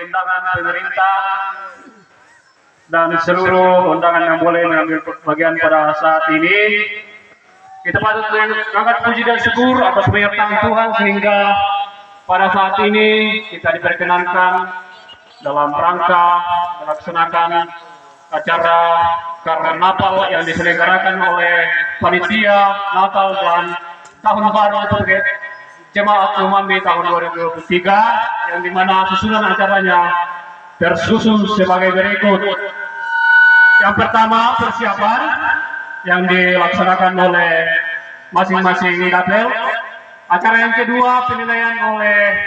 undangan pemerintah dan seluruh undangan yang boleh mengambil bagian pada saat ini. Kita patut mengangkat puji dan syukur atas penyertaan Tuhan sehingga pada saat ini kita diperkenankan dalam rangka melaksanakan acara Karnaval yang diselenggarakan oleh panitia Natal dan Tahun Baru untuk Jemaat Lumambi tahun 2023, yang dimana susunan acaranya tersusun sebagai berikut. Yang pertama, persiapan yang dilaksanakan oleh masing-masing dapel. Acara yang kedua, penilaian oleh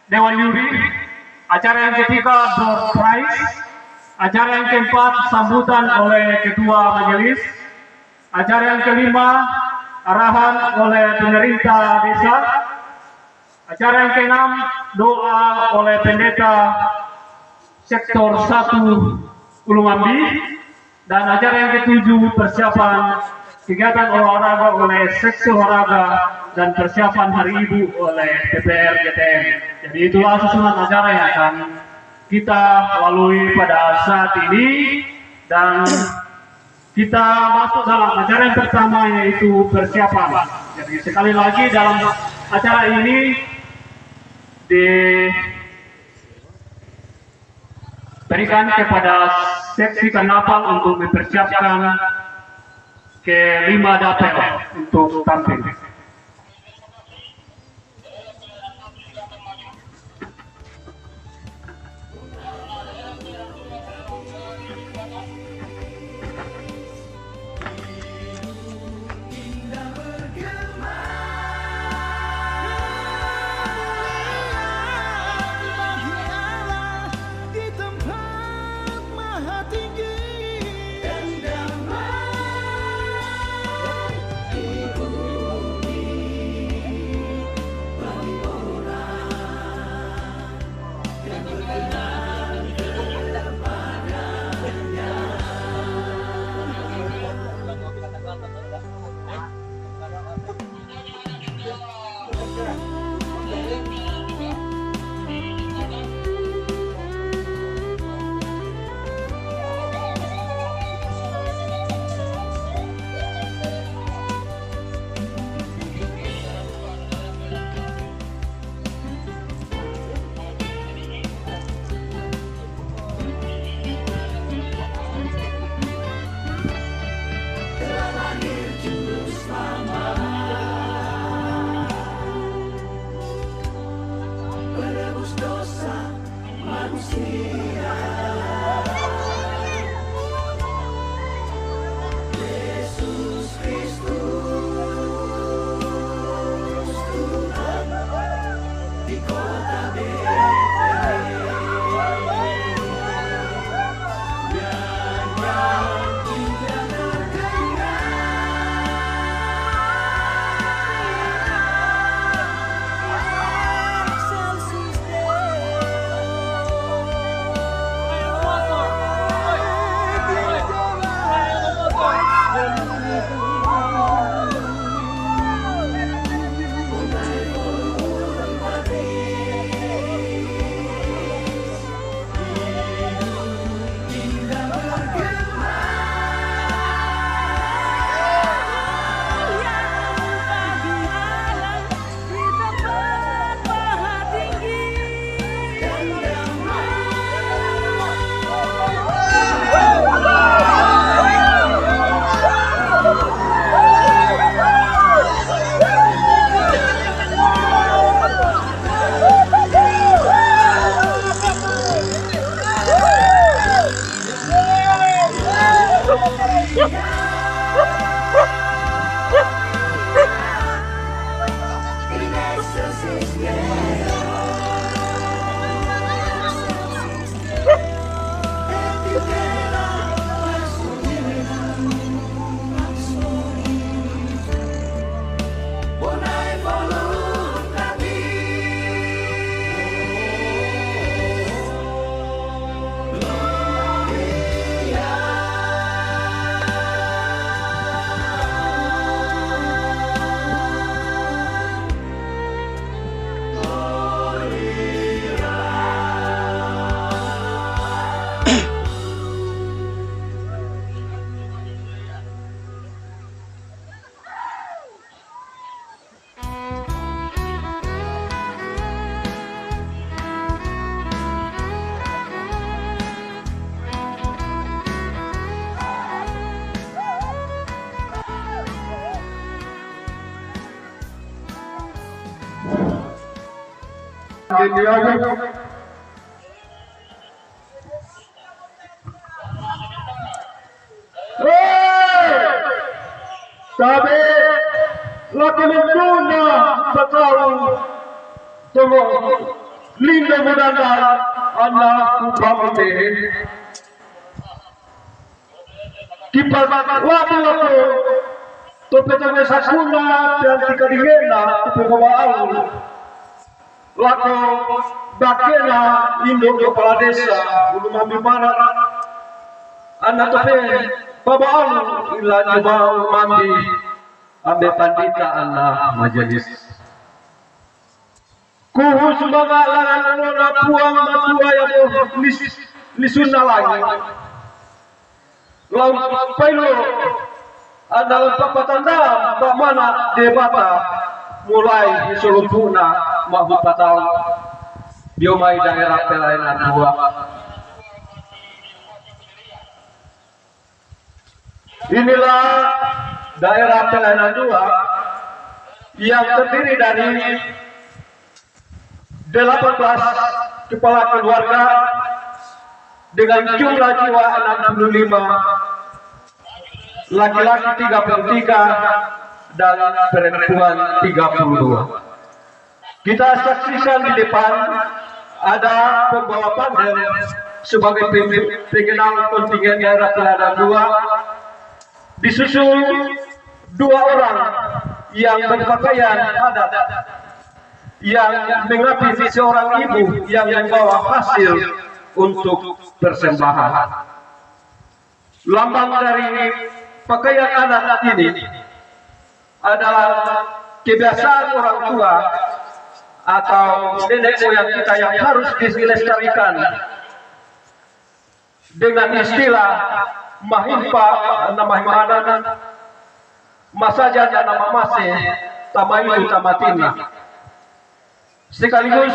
Dewan Juri. Acara yang ketiga, door prize. Acara yang keempat, sambutan oleh Ketua Majelis. Acara yang kelima, arahan oleh pemerintah desa. Acara yang keenam, doa oleh pendeta sektor 1 Ulumambi. Dan acara yang ketujuh, persiapan kegiatan olahraga oleh seksi olahraga dan persiapan Hari Ibu oleh DPR GTM. Jadi itulah susunan acara yang akan kita lalui pada saat ini, dan kita masuk dalam acara yang pertama, yaitu persiapan. Jadi sekali lagi dalam acara ini diberikan kepada seksi Karnaval untuk mempersiapkan kelima dapel untuk tampil. diniawi. Tapi laki menduna bertahu tunggu linda mudandar anak kupamite kipal laku tope tope sakuna dan tika dingena tope bawaan laku bakena induk kepala desa ulu mami mana anak tope bawaan ilan bawaan mami ambil pandita anak majelis kuhus mga langan na puang matua yang lisuna lagi lalu pailo adalah papatanda bagaimana debata mulai diselubuna mahu patau biomai daerah pelainan dua inilah daerah pelainan dua yang terdiri dari 18 kepala keluarga dengan jumlah jiwa 65, laki-laki 33 dan perempuan 32. Kita saksikan di depan ada pembawa pandel sebagai pengenal kontingen daerah Pelada 2, disusul 2 orang yang berpakaian adat yang mengabdi seorang ibu yang membawa hasil untuk persembahan. Lambang dari pakaian adat ini adalah kebiasaan orang tua atau nenek moyang kita yang harus dilestarikan dengan istilah mahimpa nama himadanan masaja nama mase tamailu tamatina. Sekaligus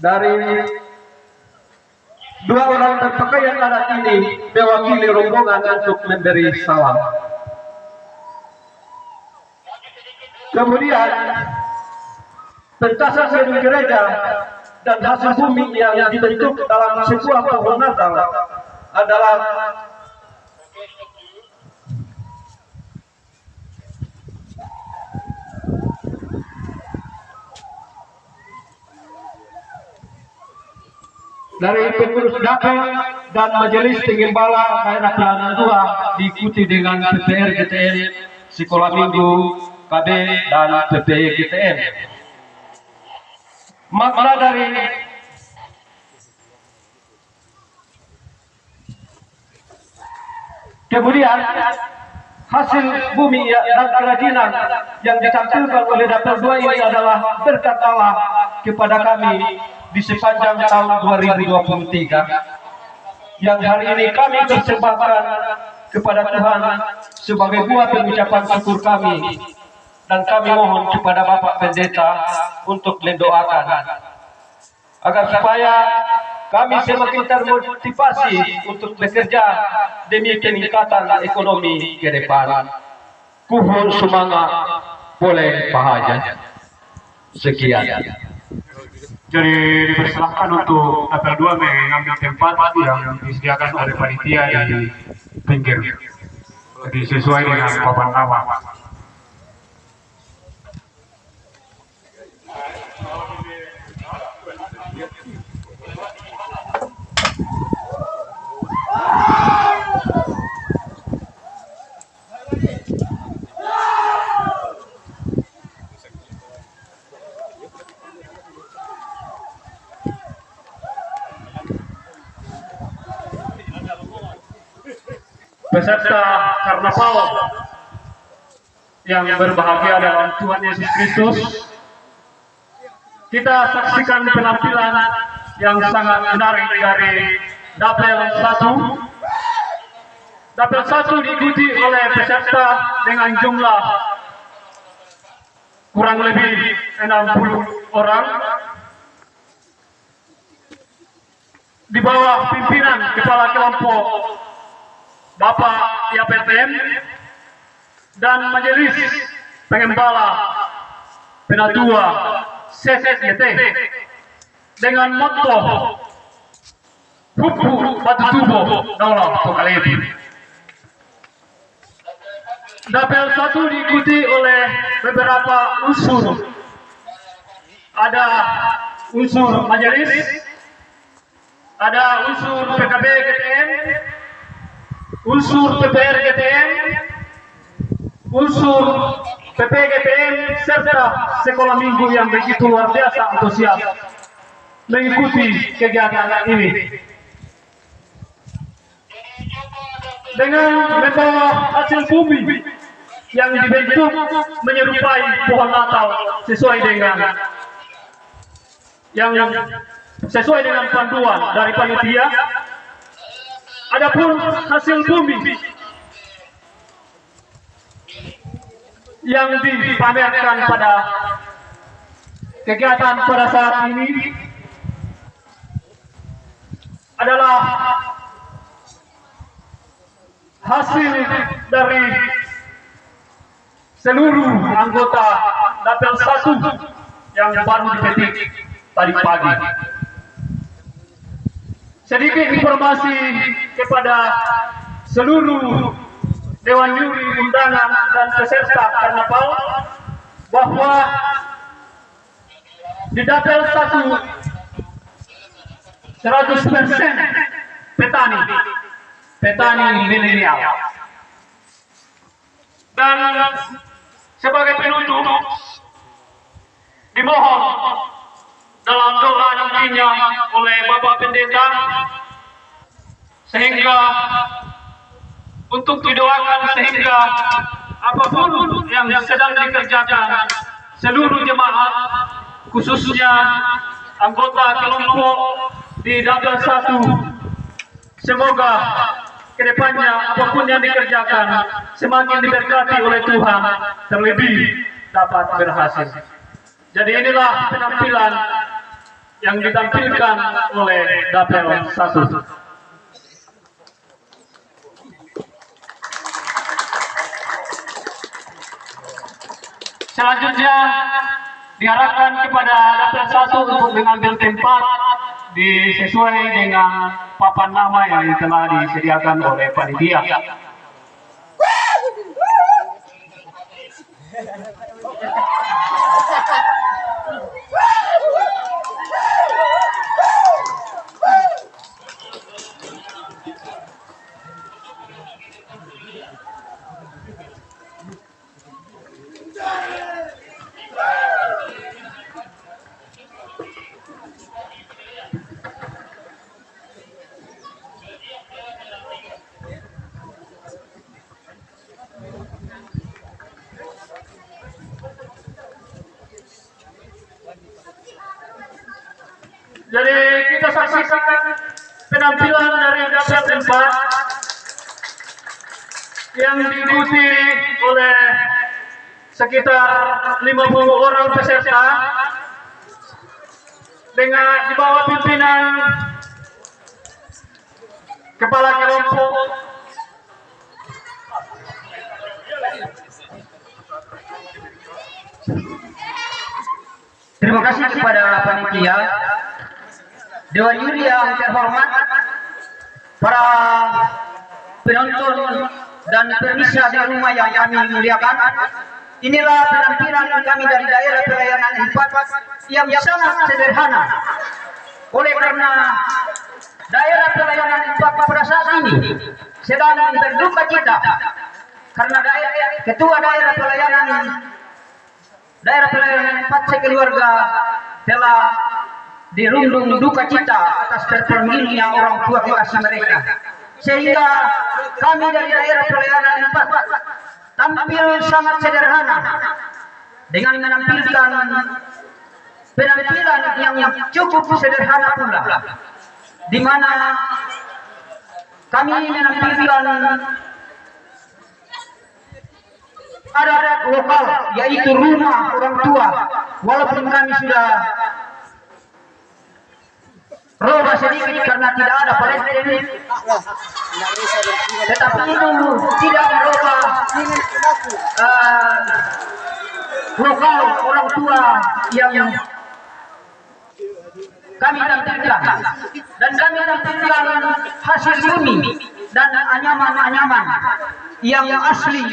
dari 2 orang berpakaian adat ini mewakili rombongan untuk memberi salam. Kemudian pentasan gedung gereja dan hasil bumi yang dibentuk dalam sebuah pohon Natal adalah dari pengurus dapil dan majelis penggembala daerah Pelana 2 diikuti dengan PPR GTN, Sekolah Minggu, KB dan PPI GTN. Makna dari kemudian hasil bumi dan kerajinan yang ditampilkan oleh dapil 2 ini adalah berkat Allah kepada kami di sepanjang tahun 2023 yang hari ini kami persembahkan kepada Tuhan sebagai buah pengucapan syukur kami, dan kami mohon kepada Bapak Pendeta untuk mendoakan agar supaya kami semakin termotivasi untuk bekerja demi peningkatan ekonomi ke depan. Kuhun semangat boleh bahagia. Sekian. Jadi dipersilahkan untuk dapil 2 mengambil tempat yang disediakan oleh panitia di pinggir. Jadi sesuai dengan papan nama. Peserta karnaval yang berbahagia dalam Tuhan Yesus Kristus, kita saksikan penampilan yang sangat menarik dari dapil 1. Dapil 1 diikuti oleh peserta dengan jumlah kurang lebih 60 orang di bawah pimpinan Kepala Kelompok Bapak YPTM dan Majelis Pengembala Penatua CSGT dengan moto Hukum Batu Tubuh Daulah Tokalebi. Dapel 1 diikuti oleh beberapa unsur. Ada unsur majelis, ada unsur PKB GTM, unsur PPR GTM, unsur PP GTM, serta sekolah minggu yang begitu luar biasa antusias mengikuti kegiatan ini. Dengan membawa hasil bumi yang dibentuk menyerupai pohon Natal sesuai dengan panduan dari panitia. Adapun hasil bumi yang dipamerkan pada kegiatan pada saat ini adalah hasil dari seluruh anggota Dapel 1 yang baru dipetik tadi pagi. Sedikit informasi kepada seluruh Dewan Juri Undangan dan peserta karnaval bahwa di Dapel 1 100% petani milenial. Dan sebagai penutup dimohon dalam doa nantinya oleh Bapak Pendeta sehingga untuk didoakan sehingga apapun yang sedang dikerjakan seluruh jemaat khususnya anggota kelompok di Dapel 1 semoga kedepannya apapun yang dikerjakan semakin diberkati oleh Tuhan, terlebih dapat berhasil. Jadi inilah penampilan yang ditampilkan oleh Dapel 1. Selanjutnya diharapkan kepada Dapel 1 untuk mengambil tempat sesuai dengan papan nama yang telah disediakan oleh panitia. Jadi kita saksikan penampilan dari Dapel 4 yang diikuti oleh sekitar 50 orang peserta dengan di bawah pimpinan kepala kelompok Terima kasih kepada panitia, Dewan Juri yang terhormat, para penonton dan pemirsa di rumah yang kami muliakan. Inilah penampilan kami dari daerah pelayanan 4 yang sangat sederhana. Oleh karena daerah pelayanan 4 pada saat ini sedang berduka cita karena ketua daerah pelayanan 4 sekeluarga telah dirundung duka cita atas terperginya orang tua kekasih mereka, sehingga kami dari daerah pelayanan 4 tampil sangat sederhana dengan menampilkan penampilan yang cukup sederhana pula, di mana kami menampilkan adat lokal, yaitu rumah orang tua. Walaupun kami sudah roba sedikit karena tidak ada Palestina, tetapi itu tidak merubah lokal orang tua yang kami tampilkan, dan kami tampilkan hasil bumi dan anyaman-anyaman yang asli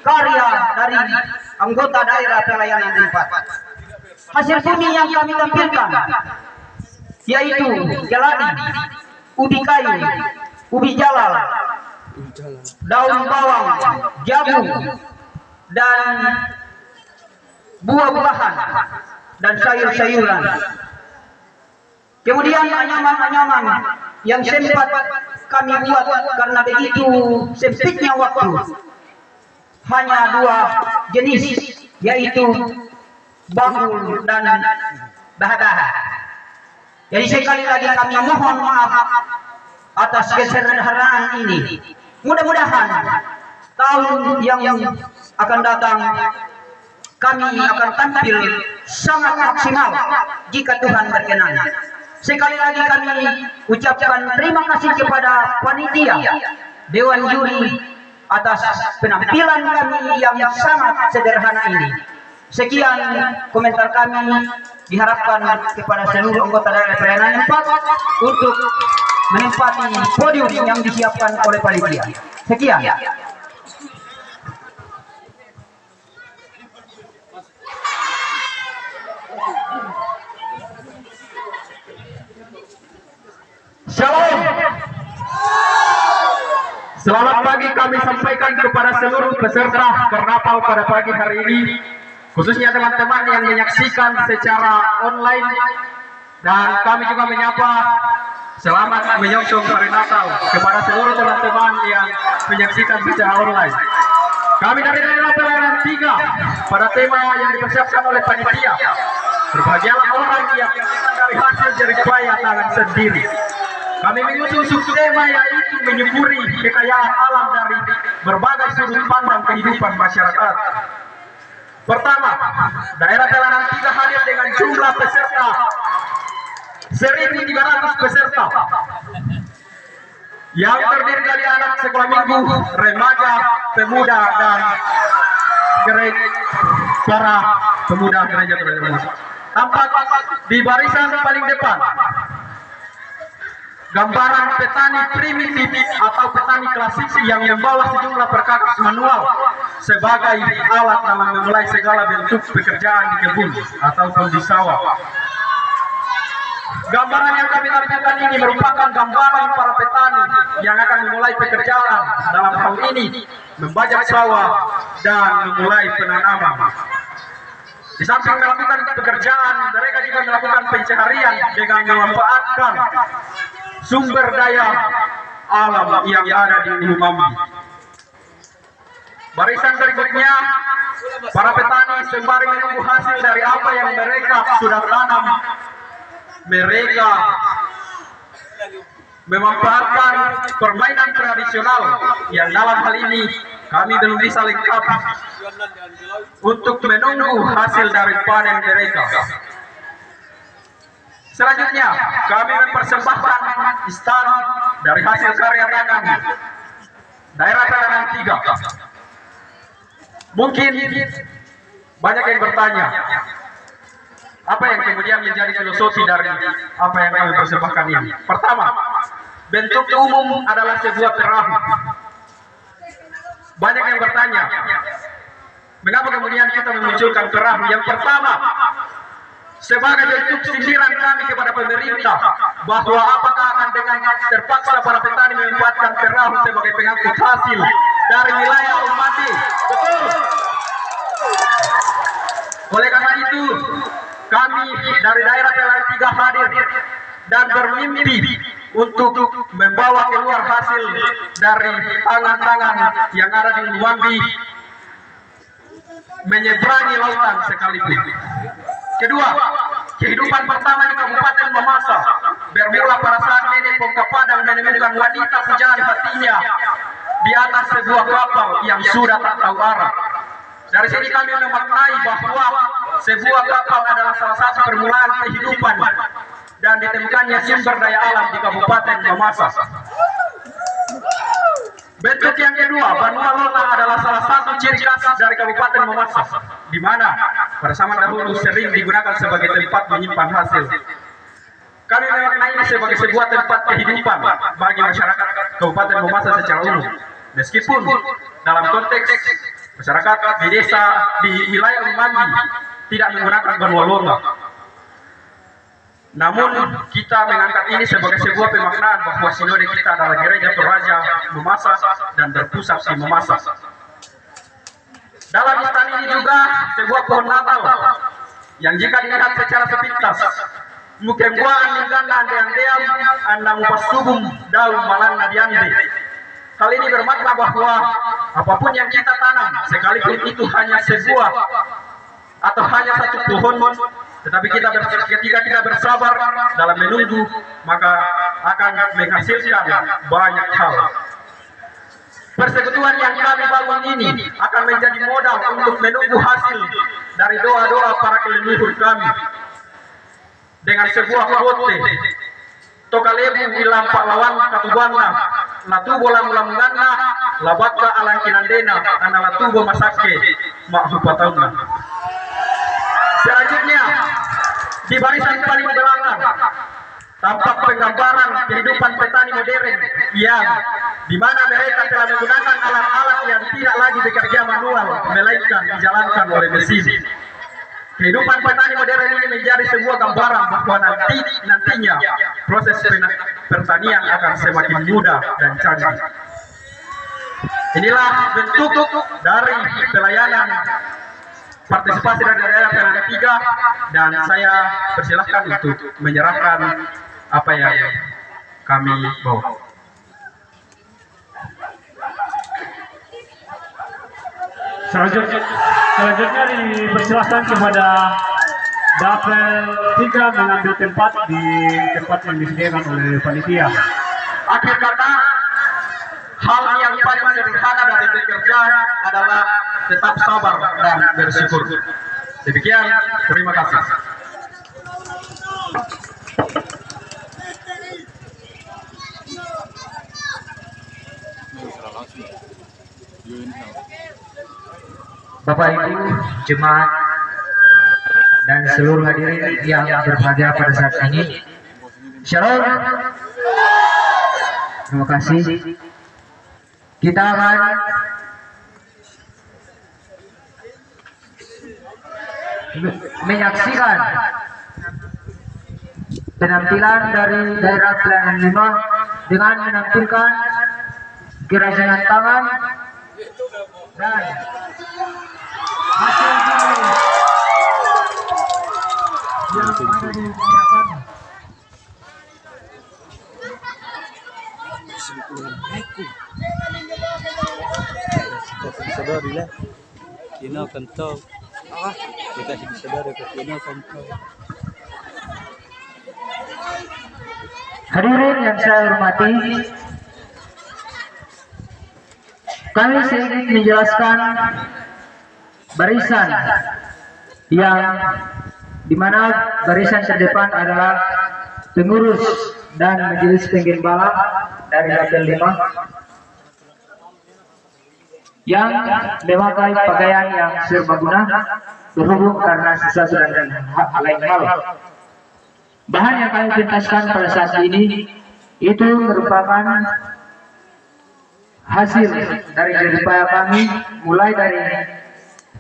karya dari anggota daerah pelayanan 4. Hasil bumi yang kami tampilkan yaitu keladi, ubi kayu, ubi jalal, daun bawang, jagung, dan buah-buahan dan sayur-sayuran. Kemudian anyaman-anyaman yang sempat kami buat karena begitu sempitnya waktu, hanya 2 jenis, yaitu bakul dan baha-baha. Jadi sekali lagi kami mohon maaf atas kesederhanaan ini. Mudah-mudahan tahun yang akan datang kami akan tampil sangat maksimal jika Tuhan berkenan. Sekali lagi kami ucapkan terima kasih kepada panitia Dewan Juri atas penampilan kami yang sangat sederhana ini. Sekian komentar kami, diharapkan kepada seluruh anggota daerah pelayanan 4 untuk menempati podium yang disiapkan oleh panitia. Sekian. Shalom. Selamat pagi kami sampaikan kepada seluruh peserta karnaval pada pagi hari ini, khususnya teman-teman yang menyaksikan secara online, dan kami juga menyapa selamat menyongsong hari Natal kepada seluruh teman-teman yang menyaksikan secara online. Kami dari daerah pelayanan 3 pada tema yang dipersiapkan oleh panitia, berbahagialah orang yang dari hasil jerih payah tangan sendiri. Kami mengusung subtema yaitu menyuburi kekayaan alam dari berbagai sudut pandang kehidupan masyarakat. Pertama, daerah pelayanan 3 hadir dengan jumlah peserta 1.300 peserta yang terdiri dari anak sekolah minggu, remaja, pemuda, dan para pemuda gereja. Tampak di barisan paling depan gambaran petani primitif atau petani klasik yang membawa sejumlah perkakas manual sebagai alat dalam memulai segala bentuk pekerjaan di kebun ataupun di sawah. Gambaran yang kami tampilkan ini merupakan gambaran para petani yang akan memulai pekerjaan dalam hal ini membajak sawah dan memulai penanaman. Di samping melakukan pekerjaan, mereka juga melakukan pencaharian dengan memanfaatkan sumber daya alam yang ada di Lumambi. Barisan berikutnya, para petani sembari menunggu hasil dari apa yang mereka sudah tanam. Mereka memanfaatkan permainan tradisional yang dalam hal ini kami belum bisa lengkap untuk menunggu hasil dari panen mereka. Selanjutnya, kami mempersembahkan istan dari hasil karya tangan daerah pelayanan 3. Mungkin banyak yang bertanya, apa yang kemudian menjadi filosofi dari apa yang kami persembahkan ini? Pertama, bentuk umum adalah sebuah perahu. Banyak yang bertanya, mengapa kemudian kita memunculkan perahu? Yang pertama, sebagai bentuk sindiran kami kepada pemerintah bahwa apakah akan dengan terpaksa para petani memanfaatkan perahu sebagai pengangkut hasil dari wilayah Lumambi. Betul. Oleh karena itu, kami dari daerah pelayanan 3 hadir dan bermimpi untuk membawa keluar hasil dari tangan-tangan yang ada di Lumambi menyeberangi lautan sekaligus. Kedua, kehidupan pertama di Kabupaten Mamasa bermula pada saat nenek Pongka Padang menemukan wanita pujaan hatinya di atas sebuah kapal yang sudah tak tahu arah. Dari sini kami memaknai bahwa sebuah kapal adalah salah satu permulaan kehidupan dan ditemukannya sumber daya alam di Kabupaten Mamasa. Bentuk yang kedua, Banua Lona adalah salah satu ciri khas dari Kabupaten Mamasa, di mana pada zaman dahulu sering digunakan sebagai tempat menyimpan hasil. Kami memaknai ini sebagai sebuah tempat kehidupan bagi masyarakat Kabupaten Mamasa secara umum. Meskipun dalam konteks masyarakat di desa di wilayah Umbangi tidak menggunakan benua logam, namun kita mengangkat ini sebagai sebuah pemaknaan bahwa sinode kita adalah gereja Toraja Mamasa dan berpusat di Mamasa. Dalam istana ini juga sebuah pohon Natal yang jika dilihat secara sepintas mungkin gua angin ganda andean anda mupas subum daun malang nadiande. Hal ini bermakna bahwa apapun yang kita tanam, sekalipun itu hanya sebuah atau hanya satu pohon, tetapi ketika kita bersabar dalam menunggu, maka akan menghasilkan banyak hal. Persekutuan yang kami bangun ini akan menjadi modal untuk menunggu hasil dari doa-doa para leluhur kami. Dengan sebuah kote, tokalebu ilang pahlawan katubanna, latubo lamulangana, labatka alang kinandena, ana latubo masake, makhupatauna. Selanjutnya, di barisan paling belakang, tampak penggambaran kehidupan petani modern yang di mana mereka telah menggunakan alat-alat yang tidak lagi bekerja manual, melainkan dijalankan oleh mesin. Kehidupan petani modern ini menjadi sebuah gambaran bahwa nantinya proses pertanian akan semakin mudah dan canggih. Inilah bentuk dari pelayanan partisipasi dari daerah PLN 3 dan saya persilahkan untuk menyerahkan apa yang kami bawa. Selanjutnya dipersilahkan kepada Dapel 3 mengambil tempat di tempat yang disediakan oleh panitia. Akhir kata, hal yang paling sederhana dari bekerja adalah tetap sabar dan bersyukur. Demikian, terima kasih. Bapak Ibu jemaat dan seluruh hadirin yang berbahagia pada saat ini, Shalom. Terima kasih. Kita akan menyaksikan penampilan dari daerah Pelayanan 5 dengan menampilkan kerajinan tangan dan hasil bumi yang ada di hadapan. Sadarilah, kino kanto. Kita sadar ke kino kanto. Hadirin yang saya hormati, kami ingin menjelaskan barisan yang dimana barisan terdepan adalah pengurus dan majelis penggembala dari Dapel 5 yang memakai pakaian yang serbaguna berhubung karena sesuatu dan lain hal. Bahan yang kami pentaskan pada saat ini itu merupakan hasil dari jeripaya kami, mulai dari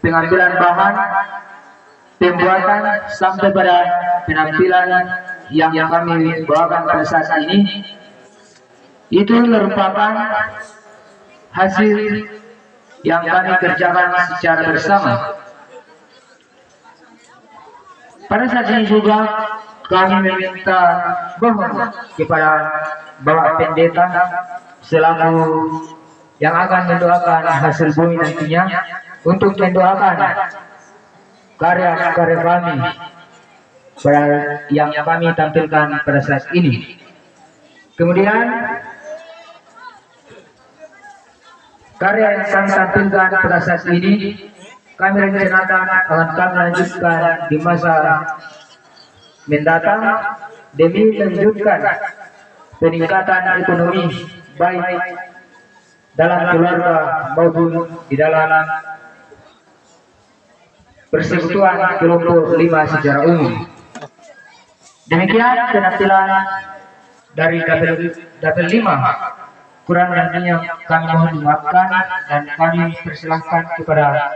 pengambilan bahan, pembuatan sampai pada penampilan yang kami bawakan pada saat ini. Itu merupakan hasil yang kami kerjakan secara bersama. Pada saat ini juga kami meminta mohon kepada Bapak Pendeta selaku yang akan mendoakan hasil bumi nantinya untuk mendoakan karya-karya kami yang kami tampilkan pada saat ini. Kemudian karya yang kami tampilkan pada saat ini kami rencanakan akan kami lanjutkan di masa mendatang demi melanjutkan peningkatan ekonomi baik dalam keluarga maupun di dalam persekutuan kelompok 5 secara umum. Demikian penampilan dari dapil 5. Kurang lebihnya kami mohon dimaafkan dan kami persilahkan kepada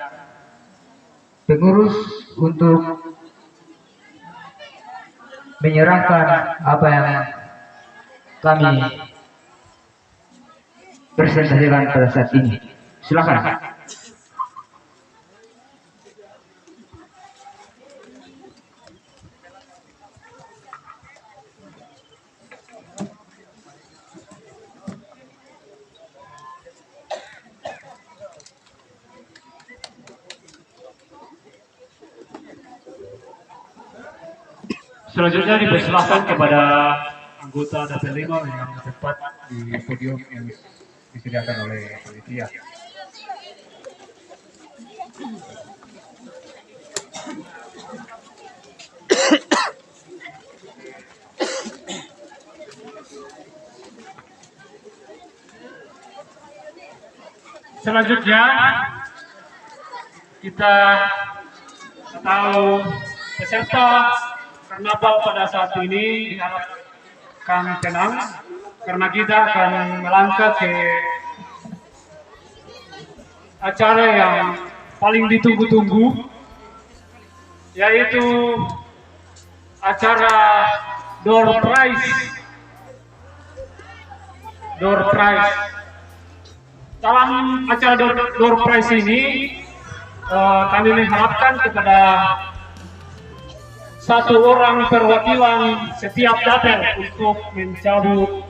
pengurus untuk menyerahkan apa yang kami presentasikan pada saat ini. Silakan. Selanjutnya dipersilahkan kepada anggota dapil 5 yang tepat di podium yang disediakan oleh panitia. Selanjutnya kita tahu peserta karnaval pada saat ini diharapkan tenang karena kita akan melangkah ke acara yang paling ditunggu-tunggu, yaitu acara door prize. Dalam acara door prize ini kami mengharapkan kepada satu orang perwakilan setiap dapil untuk mencabut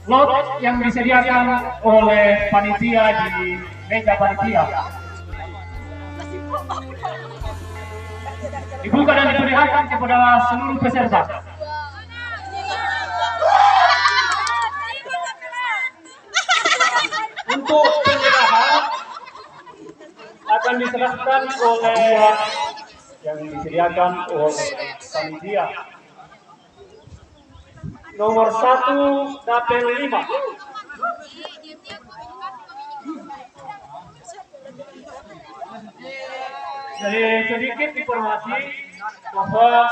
lot yang disediakan oleh panitia di meja panitia. Dibuka dan diperlihatkan kepada seluruh peserta. Untuk penyerahan akan diserahkan oleh yang disediakan oleh panitia. Nomor 1 dapil 5. Jadi sedikit informasi bahwa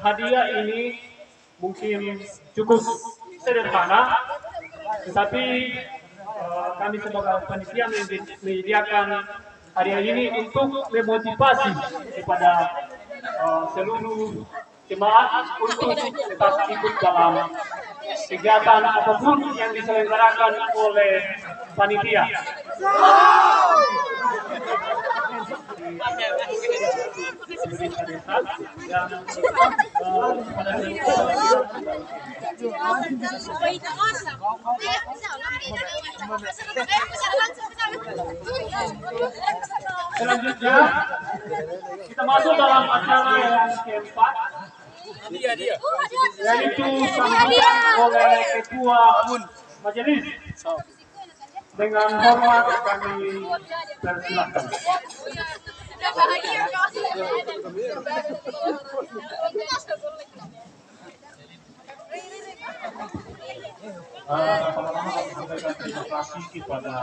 hadiah ini mungkin cukup sederhana, tetapi kami sebagai panitia menyediakan hadiah ini untuk memotivasi kepada seluruh jemaat untuk tetap ikut dalam kegiatan apapun yang diselenggarakan oleh panitia. Selanjutnya kita masuk dalam acara yang keempat, yaitu sambutan oleh ketua majelis. Dengan hormat kami persilahkan. Pertama-tama kami sampaikan terima kasih kepada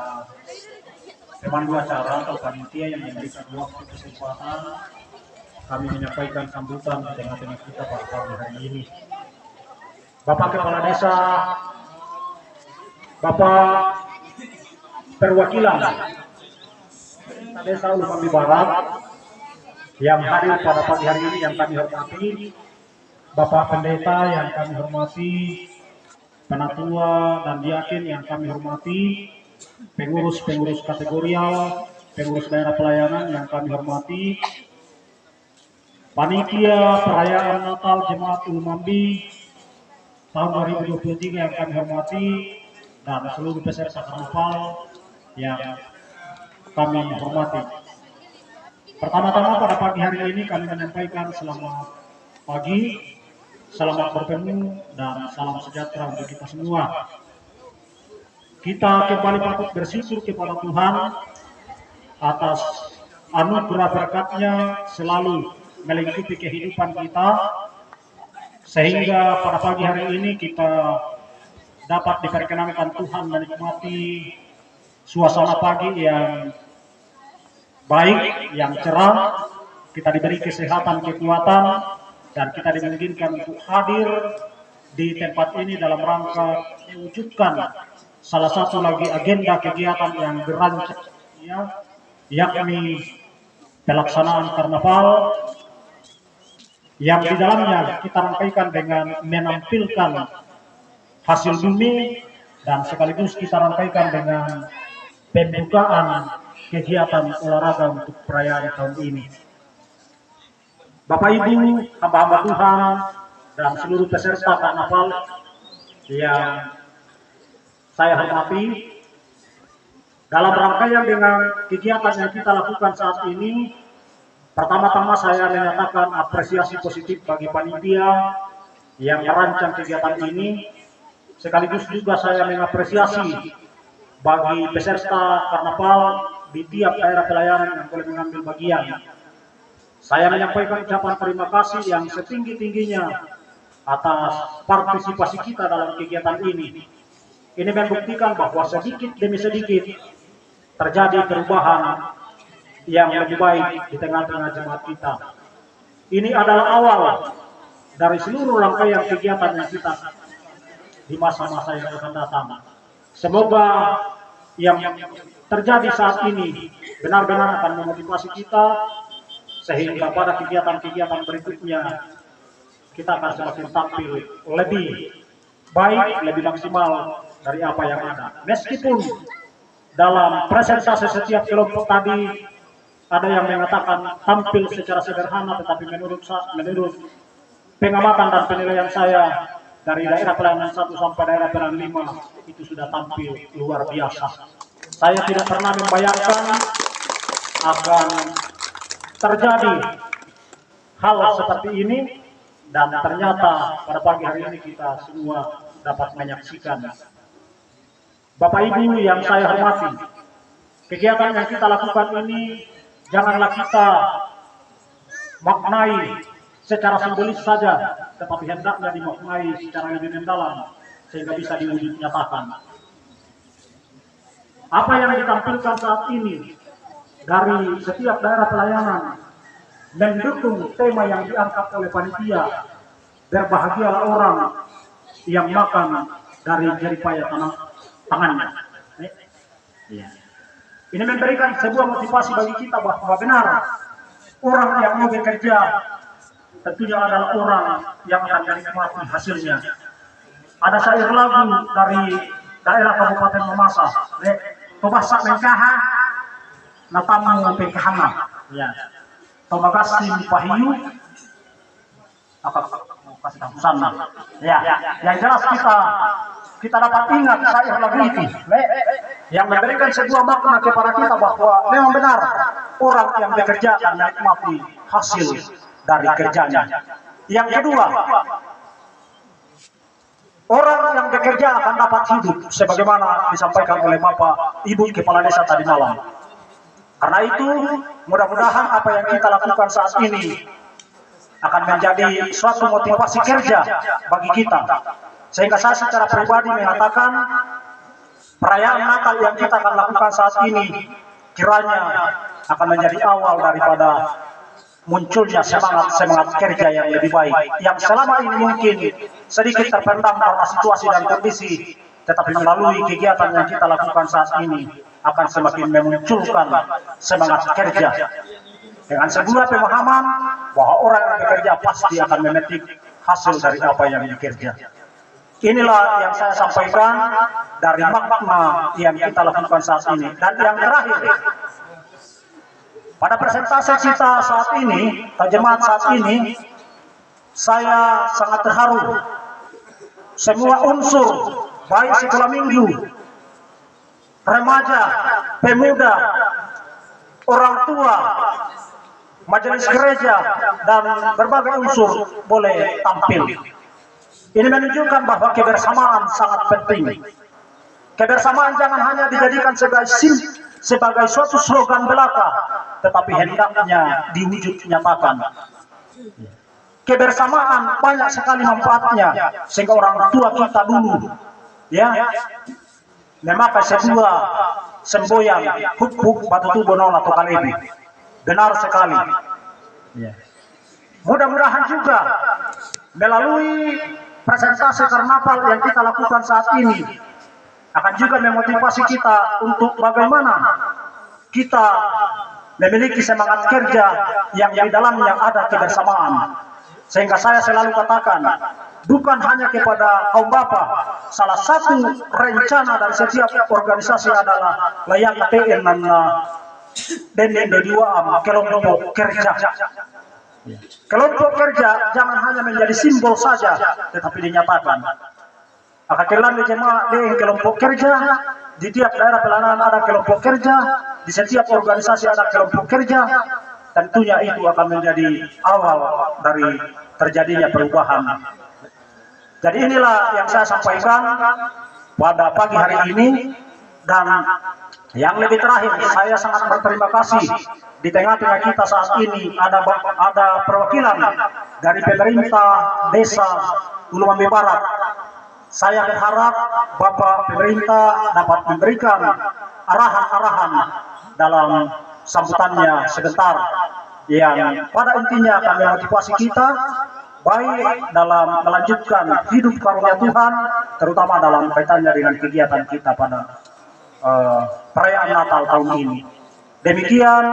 pemandu acara atau panitia yang memberikan waktu kesempatan kami menyampaikan sambutan di tengah-tengah kita pada pagi hari ini. Bapak Kepala Desa, Bapak Perwakilan Desa Ulumambi Barat yang hadir pada pagi hari ini yang kami hormati, Bapak Pendeta yang kami hormati, Penatua dan Diaken yang kami hormati, pengurus-pengurus kategorial, pengurus daerah pelayanan yang kami hormati, panitia perayaan Natal Jemaat Ulumambi tahun 2023 yang kami hormati, dan seluruh peserta karnaval yang kami hormati. Pertama-tama pada pagi hari ini kami menyampaikan selamat pagi, selamat bertemu, dan salam sejahtera untuk kita semua. Kita kembali patut bersyukur kepada Tuhan atas anugerah berkat-Nya selalu melingkupi kehidupan kita, sehingga pada pagi hari ini kita dapat diperkenankan Tuhan menikmati suasana pagi yang baik, yang cerah. Kita diberi kesehatan, kekuatan, dan kita dimungkinkan untuk hadir di tempat ini dalam rangka mewujudkan salah satu lagi agenda kegiatan yang dirancang, yakni pelaksanaan karnaval yang di dalamnya kita rangkaikan dengan menampilkan hasil bumi dan sekaligus kita rangkaikan dengan pembukaan kegiatan olahraga untuk perayaan tahun ini. Bapak Ibu, hamba-hamba Tuhan dan seluruh peserta karnaval yang saya hormati, dalam rangkaian dengan kegiatan yang kita lakukan saat ini, pertama-tama saya menyatakan apresiasi positif bagi panitia yang merancang kegiatan ini, sekaligus juga saya mengapresiasi bagi peserta karnaval di tiap daerah pelayanan yang boleh mengambil bagian. Saya menyampaikan ucapan terima kasih yang setinggi-tingginya atas partisipasi kita dalam kegiatan ini. Ini membuktikan bahwa sedikit demi sedikit terjadi perubahan yang lebih baik di tengah-tengah jemaat kita. Ini adalah awal dari seluruh rangkaian kegiatan yang kita di masa-masa yang akan datang. Semoga yang terjadi saat ini benar-benar akan memotivasi kita sehingga pada kegiatan-kegiatan berikutnya kita akan semakin tampil lebih baik, lebih maksimal dari apa yang ada. Meskipun dalam presentasi setiap kelompok tadi ada yang mengatakan tampil secara sederhana, tetapi menurut pengamatan dan penilaian saya dari daerah pelayanan 1 sampai daerah pelayanan 5 itu sudah tampil luar biasa. Saya tidak pernah membayangkan akan terjadi hal seperti ini, dan ternyata pada pagi hari ini kita semua dapat menyaksikan. Bapak Ibu yang saya hormati, kegiatan yang kita lakukan ini janganlah kita maknai secara simbolis saja, tetapi hendaknya dimaknai secara lebih mendalam sehingga bisa diwujud nyatakan. Apa yang ditampilkan saat ini dari setiap daerah pelayanan mendukung tema yang diangkat oleh panitia, berbahagialah orang yang makan dari jeripaya tangannya. Ini memberikan sebuah motivasi bagi kita bahwa benar orang yang mau bekerja tentunya adalah orang yang akan menikmati hasilnya. Ada syair lagu dari daerah Kabupaten Mamasa, Tobasak Mengkaha, Natamu Pengkahana, Tomagasim Pahiyu, kasih sana. Yang jelas kita dapat ingat syair lagu itu, yang memberikan sebuah makna kepada kita bahwa memang benar orang yang bekerja akan menikmati hasil dari kerjanya. Yang kedua, orang yang bekerja akan dapat hidup sebagaimana disampaikan oleh Bapak Ibu Kepala Desa tadi malam. Karena itu, mudah-mudahan apa yang kita lakukan saat ini akan menjadi suatu motivasi kerja bagi kita. Sehingga saya secara pribadi mengatakan perayaan Natal yang kita akan lakukan saat ini kiranya akan menjadi awal daripada munculnya semangat kerja yang lebih baik, yang selama ini mungkin sedikit terpendam karena situasi dan kondisi, tetapi melalui kegiatan yang kita lakukan saat ini akan semakin memunculkan semangat kerja dengan sebuah pemahaman bahwa orang yang bekerja pasti akan memetik hasil dari apa yang bekerja. Inilah yang saya sampaikan dari makna yang kita lakukan saat ini. Dan yang terakhir, pada presentasi kita saat ini, jemaat saat ini, saya sangat terharu. Semua unsur, baik sekolah minggu, remaja, pemuda, orang tua, majelis gereja, dan berbagai unsur boleh tampil. Ini menunjukkan bahwa kebersamaan sangat penting. Kebersamaan jangan hanya dijadikan sebagai suatu slogan belaka, tetapi hendaknya diwujud nyatakan. Kebersamaan banyak sekali manfaatnya, sehingga orang tua kita dulu memakai sebuah semboyan huk-huk batu tubonon atau kalebi. Benar sekali. Mudah-mudahan juga melalui presentasi karnaval yang kita lakukan saat ini akan juga memotivasi kita untuk bagaimana kita memiliki semangat kerja yang di dalamnya ada kebersamaan. Sehingga saya selalu katakan, bukan hanya kepada kaum bapak, salah satu rencana dari setiap organisasi adalah layak TN dan dua kelompok kerja. Kelompok kerja jangan hanya menjadi simbol saja, tetapi dinyatakan. Akakilan di jemaah di kelompok kerja, di tiap daerah pelayanan ada kelompok kerja, di setiap organisasi ada kelompok kerja. Tentunya itu akan menjadi awal dari terjadinya perubahan. Jadi inilah yang saya sampaikan pada pagi hari ini, dan yang lebih terakhir saya sangat berterima kasih di tengah-tengah kita saat ini ada perwakilan dari pemerintah desa Uluwambi Barat. Saya berharap Bapak pemerintah dapat memberikan arahan-arahan dalam sambutannya sebentar yang pada intinya akan memotivasi kita baik dalam melanjutkan hidup karunia Tuhan, terutama dalam kaitannya dengan kegiatan kita pada perayaan Natal tahun ini. Demikian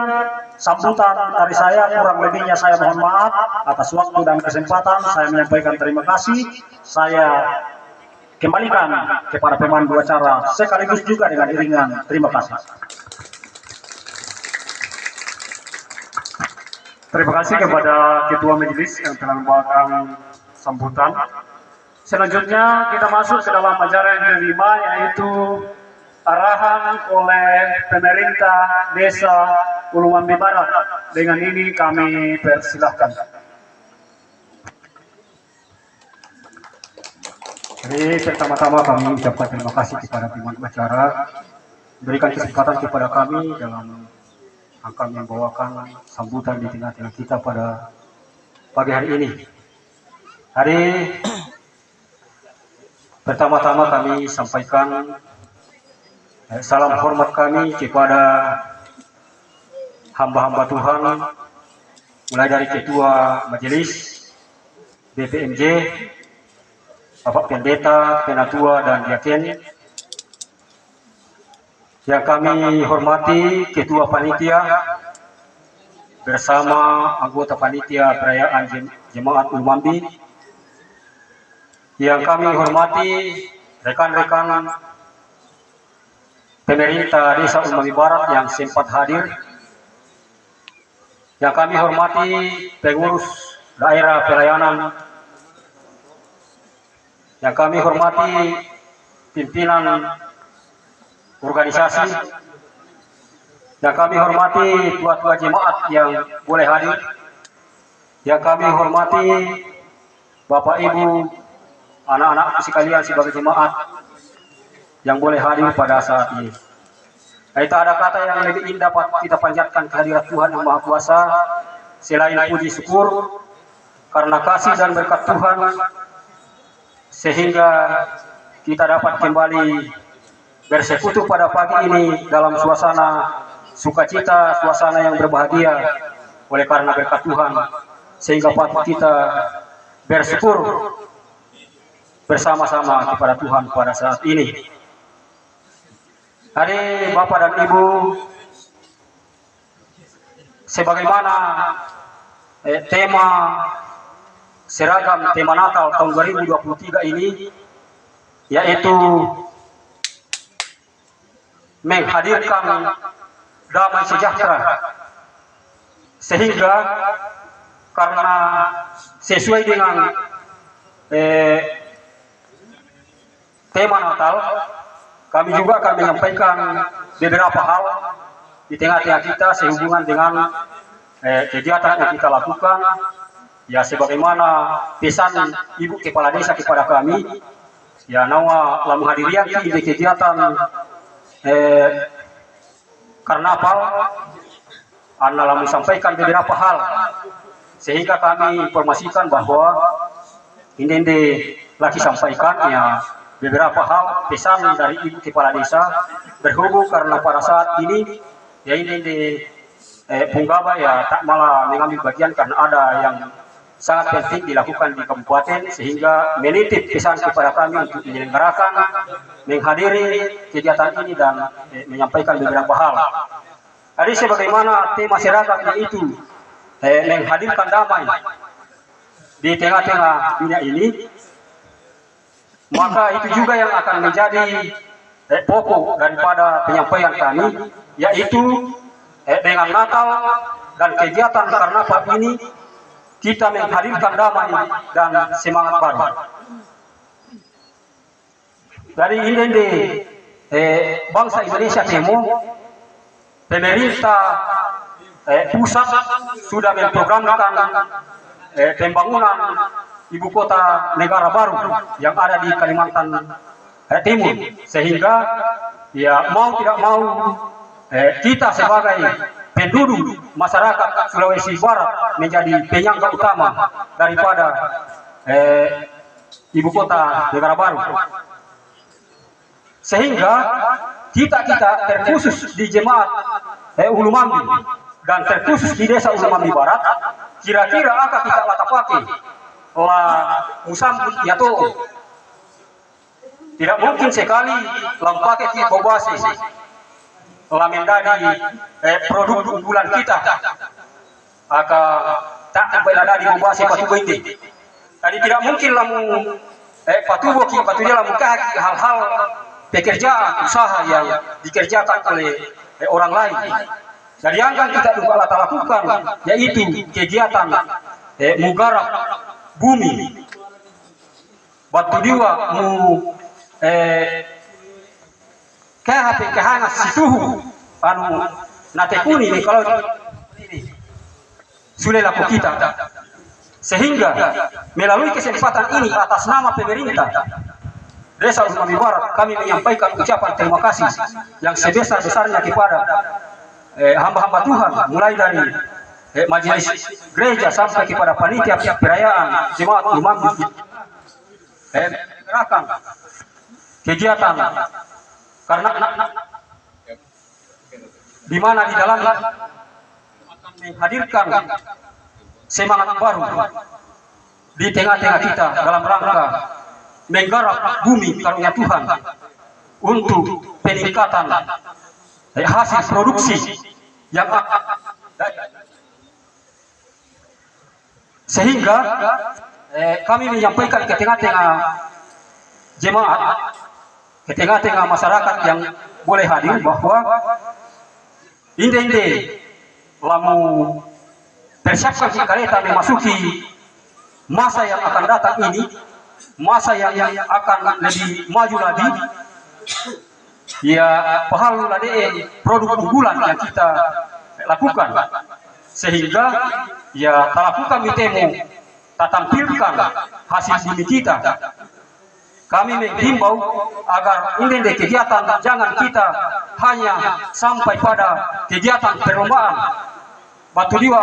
sambutan dari saya, kurang lebihnya saya mohon maaf atas waktu dan kesempatan. Saya menyampaikan terima kasih. Saya kembalikan kepada pemandu acara sekaligus juga dengan iringan. Terima kasih. Terima kasih kepada Ketua Majelis yang telah membawakan sambutan. Selanjutnya kita masuk ke dalam acara yang kelima, yaitu arahan oleh pemerintah desa Uluwambi Barat. Dengan ini kami persilahkan. Jadi pertama-tama kami ucapkan terima kasih kepada pemandu acara berikan kesempatan kepada kami dalam akan membawakan sambutan di tengah-tengah kita pada pagi hari ini. Hari pertama-tama kami sampaikan salam hormat kami kepada hamba-hamba Tuhan, mulai dari Ketua Majelis, BPMJ, Bapak Pendeta, Penatua, dan Diaken. Yang kami hormati Ketua Panitia bersama anggota Panitia Perayaan Jemaat Uluwambi. Yang kami hormati rekan-rekan pemerintah Desa Uluwambi Barat yang sempat hadir. Yang kami hormati pengurus daerah pelayanan. Yang kami hormati pimpinan organisasi. Yang kami hormati tua-tua jemaat yang boleh hadir. Yang kami hormati Bapak Ibu, anak-anak sekalian sebagai jemaat yang boleh hadir pada saat ini. Itu ada kata yang lebih indah dapat kita panjatkan kehadirat Tuhan Yang Maha Kuasa selain puji syukur karena kasih dan berkat Tuhan, sehingga kita dapat kembali bersekutu pada pagi ini dalam suasana sukacita, suasana yang berbahagia oleh karena berkat Tuhan, sehingga patut kita bersyukur bersama-sama kepada Tuhan pada saat ini. Hari Bapak dan Ibu, sebagaimana tema seragam tema Natal tahun 2023 ini, yaitu menghadirkan damai sejahtera, sehingga karena sesuai dengan tema Natal, kami juga akan menyampaikan beberapa hal di tengah-tengah kita sehubungan dengan kegiatan yang kita lakukan. Ya, sebagaimana pesan Ibu Kepala Desa kepada kami, ya nawa lamu hadiriaki di kegiatan karnaval, Anda lamu sampaikan beberapa hal, sehingga kami informasikan bahwa ini lagi sampaikan ya beberapa hal pesan dari Ibu Kepala Desa berhubung karena pada saat ini ya ini di Punggaba ya tak malah mengambil bagian karena ada yang sangat penting dilakukan di kabupaten, sehingga menitip pesan kepada kami untuk menyelenggarakan, menghadiri kegiatan ini dan menyampaikan beberapa hal. Jadi sebagaimana tema seragam yaitu menghadirkan damai di tengah-tengah dunia ini, maka itu juga yang akan menjadi pokok daripada penyampaian kami, yaitu dengan Natal dan kegiatan Karnaval ini kita menghadirkan damai dan semangat baru. Dari ini bangsa Indonesia Timur, pemerintah pusat sudah memprogramkan pembangunan ibu kota negara baru yang ada di Kalimantan Timur, sehingga ya mau tidak mau kita sebagai penduduk masyarakat Sulawesi Barat menjadi penyangga utama daripada ibu kota negara baru, sehingga kita terkhusus di jemaat Ulu Mambi dan terkhusus di desa Ulu Mambi Barat, kira-kira akan kita latapake lah musambut yato. Tidak mungkin sekali lampake kita bobase lah menjadi produk unggulan kita aka tak berada di bobase patubo ini. Tadi tidak mungkin lamu patubo ki patunya lamu kaki hal-hal pekerjaan usaha yang dikerjakan oleh orang lain. Dari yang akan kita juga lakukan yaitu kegiatan mugarap bumi batu diwa mu kehanga situhu anu natekuni nih kalau ini sudah laku kita, sehingga melalui kesempatan ini atas nama pemerintah Desa Ulu Mambi Barat kami menyampaikan ucapan terima kasih yang sebesar-besarnya kepada hamba-hamba Tuhan, mulai dari majelis gereja sampai kepada panitia perayaan jemaat Ulu Mambi gerakan kegiatan, karena di mana di dalam akan menghadirkan semangat baru di tengah-tengah kita dalam rangka menggarap bumi karunia Tuhan untuk peningkatan hasil produksi yang sehingga kami menyampaikan ke tengah-tengah jemaat, ke tengah-tengah masyarakat yang boleh hadir, bahwa inde lamu persiapkan si kereta memasuki masa yang akan datang ini, masa yang akan lebih maju lagi, ya pahal lade produk unggulan yang kita lakukan, sehingga ya lakukan mitemu tampilkan hasil bumi kita. Kami menghimbau agar ini kegiatan jangan kita hanya sampai pada kegiatan perlombaan batu diwa,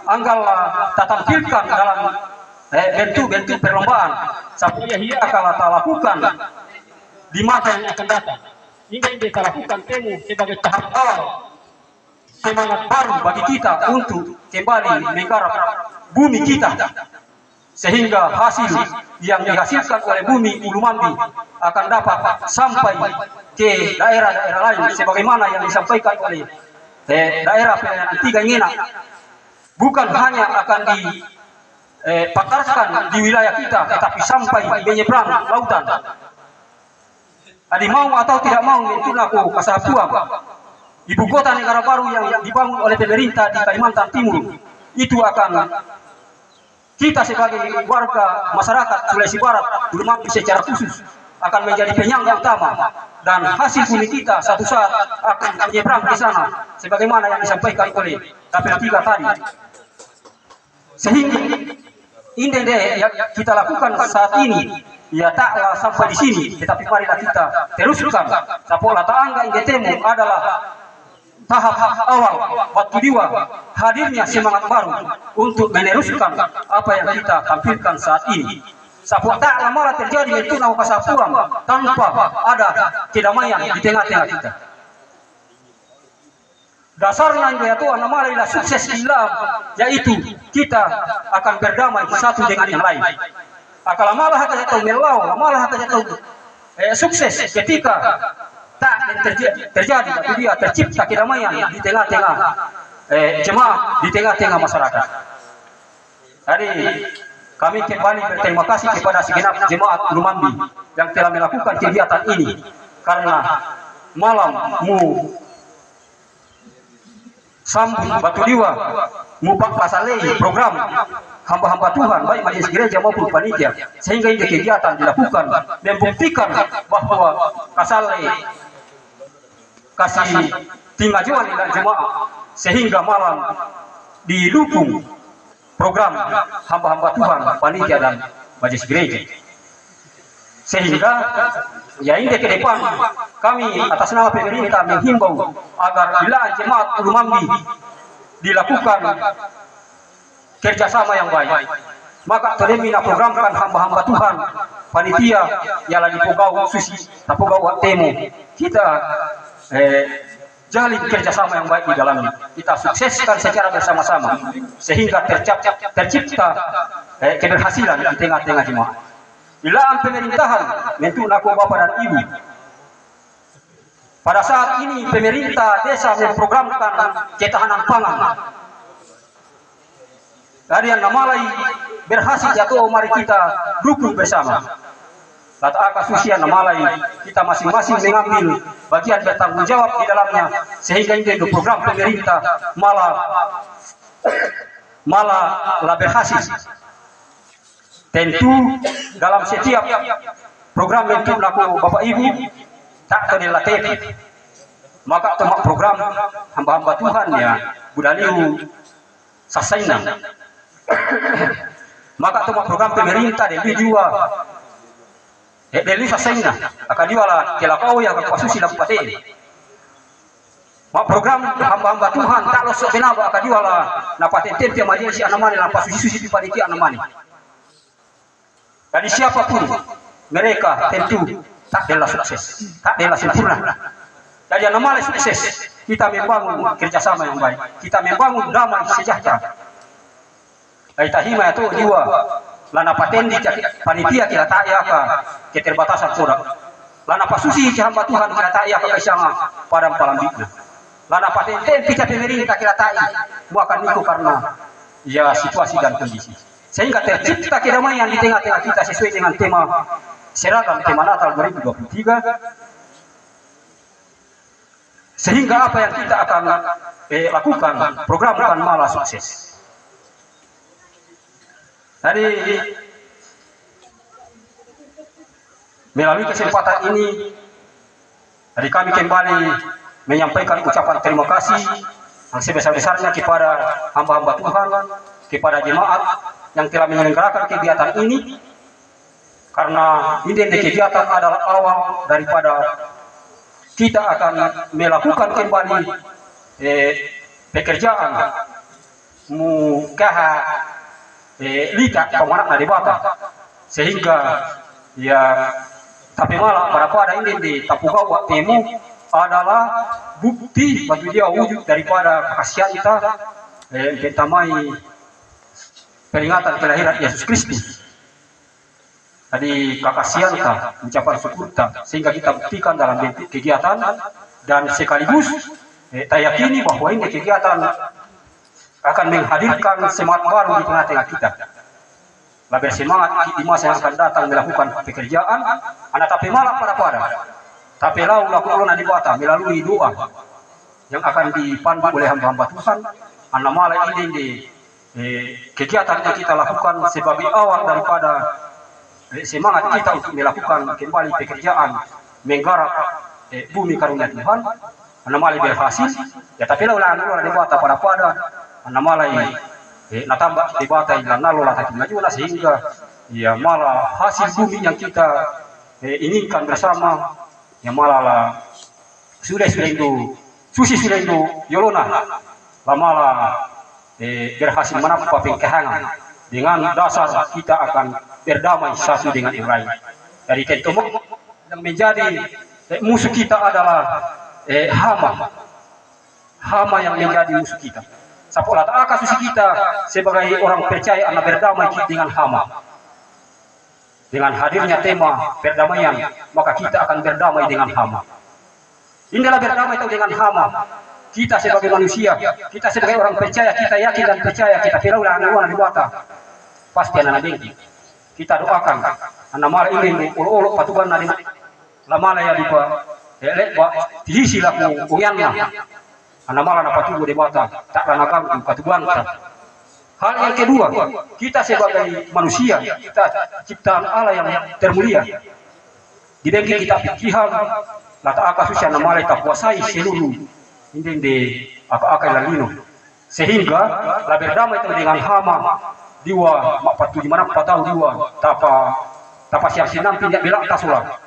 anggallah tampilkan dalam bentuk-bentuk perlombaan, sampai ia akan lakukan di masa yang akan datang. Ini kita lakukan temu sebagai tahap awal semangat baru bagi kita untuk kembali menggarap bumi kita, sehingga hasil yang dihasilkan oleh bumi Ulu Mambi akan dapat sampai ke daerah-daerah lain, sebagaimana yang disampaikan oleh daerah pelayanan 3 Ngena, bukan hanya akan dipakarkan di wilayah kita, tetapi sampai menyeberang lautan. Adi mau atau tidak mau itu aku Kasapuang, ibu kota negara baru yang dibangun oleh pemerintah di Kalimantan Timur, itu akan kita sebagai warga masyarakat Sulawesi Barat Ulu Mambi secara khusus akan menjadi penyangga utama, dan hasil bumi kita satu saat akan menyeberang ke sana, sebagaimana yang disampaikan oleh KPL 3 tadi. Sehingga ini yang kita lakukan saat ini ya taklah sampai di sini, tetapi marilah kita teruskan. Sapola taangga ini temu adalah tahap awal waktu diwa hadirnya semangat baru untuk meneruskan apa yang kita tampilkan saat ini. Sapua tak lama terjadi itu nau Kasapuang tanpa ada kedamaian di tengah-tengah kita. Dasarnya itu anomali sukses Islam, yaitu kita akan berdamai satu dengan yang lain. Kalau malah hanya tahu melau, malah hanya tahu sukses ketika tak terjadi, tapi dia tercipta kedamaian di tengah-tengah jemaah, di tengah-tengah masyarakat. Jadi kami kembali berterima kasih kepada segenap jemaat Lumambi yang telah melakukan kegiatan ini, karena malam mu sambut batu diwa mu pasalei program hamba-hamba Tuhan baik majelis gereja maupun panitia, sehingga ini kegiatan dilakukan membuktikan bahwa kasalei kasih tingajuan dan jemaah, sehingga malam didukung program hamba-hamba Tuhan, panitia dan majelis gereja. Sehingga ya ini ke depan kami atas nama pemerintah menghimbau agar bila jemaat Lumambi dilakukan kerjasama yang baik, maka teremina programkan hamba-hamba Tuhan, panitia yang lagi pogau susi, pogau temu, kita jalin kerjasama yang baik di dalamnya. Kita sukseskan secara bersama-sama sehingga tercipta keberhasilan di tengah-tengah jemaat. Bila pemerintahan mentu laku bapak dan ibu, pada saat ini pemerintah desa memprogramkan ketahanan pangan. Dari yang namalai berhasil jatuh, mari kita dukung bersama. Lat akas usia namalai kita masing-masing mengambil bagian bertanggung jawab di dalamnya, sehingga ini program pemerintah malah berhasil. Tentu dalam setiap program yang laku Bapak Ibu tak terdilatih, maka temak program hamba-hamba Tuhan ya budaliu sasaina, maka temak program pemerintah dari dua dari sasaina akan diwala kelakau yang kepasusi dalam pate. Mak program hamba-hamba Tuhan tak losok benaba akan diwala napaten tempe majelis anamani dan pasusi di panitia anamani. Dari siapapun mereka tentu tak adalah sukses, tak adalah sempurna. Dari yang namanya sukses, kita membangun kerjasama yang baik, kita membangun damai sejahtera. Kita hima itu jiwa, lana paten di panitia kita tak ya keterbatasan produk. Lana pasusi hamba Tuhan kita tak ya kesama padam palambikna. Lana paten kita pemerintah kita tak bukan itu karena ya situasi dan kondisi. Sehingga tercipta kedamaian di tengah-tengah kita sesuai dengan tema seragam tema Natal 2023. Sehingga apa yang kita akan lakukan, programkan malah sukses. Jadi melalui kesempatan ini, dari kami kembali menyampaikan ucapan terima kasih yang sebesar-besarnya kepada hamba-hamba Tuhan, kepada jemaat yang telah menyelenggarakan kegiatan ini, karena ini kegiatan adalah awal daripada kita akan melakukan kembali pekerjaan mukaha lika pemanah di Batak, sehingga ya tapi malah pada ini di Tapugau Temu adalah bukti bagi dia wujud daripada kasihan kita bertamai peringatan kelahiran Yesus Kristus. Tadi kekasihan kita, ucapan syukur kita, sehingga kita buktikan dalam bentuk kegiatan, dan sekaligus kita yakini bahwa ini kegiatan akan menghadirkan semangat baru di tengah-tengah kita. Lebih semangat di masa yang akan datang melakukan pekerjaan, anak tapi malah pada tapi lakukan di Batam melalui doa yang akan dipandu oleh hamba-hamba Tuhan. Anak malah ini di kegiatan yang kita lakukan sebagai awal daripada semangat kita untuk melakukan kembali pekerjaan menggarap bumi karunia Tuhan. Anamali berhasil ya, tapi laulah di bata pada anamali natambah di bata yang nalola tak maju, sehingga ya malah hasil bumi yang kita inginkan bersama yang malah sudah itu susi sudah itu yolona malah berhasil menampak pengkehangan dengan dasar kita akan berdamai satu dengan yang lain. Dari itu yang menjadi musuh kita adalah hama yang menjadi musuh kita. Sapola ta'aka susi kita sebagai orang percaya anak berdamai dengan hama. Dengan hadirnya tema perdamaian, maka kita akan berdamai dengan hama. Inilah berdamai itu dengan hama. Kita sebagai manusia, kita sebagai orang percaya, kita yakin dan percaya, kita firaulah anak di mata. Pasti anak dengki. Kita doakan, anak malah ini ulu-ulu patukan nari lama ya lupa, diisi laku uyannya. Anak malah nak patuh di mata, tak lana ganggu patukan. Hal yang kedua, kita sebagai manusia, kita ciptaan Allah yang termulia. Di dengki kita pikiran, lata akasus yang malah tak kuasai seluruh ini di apa-apa lalino. Sehingga la berdamai itu dengan hama diwa mak patu di mana patau diwa tapa siap sinam tidak bilang tasula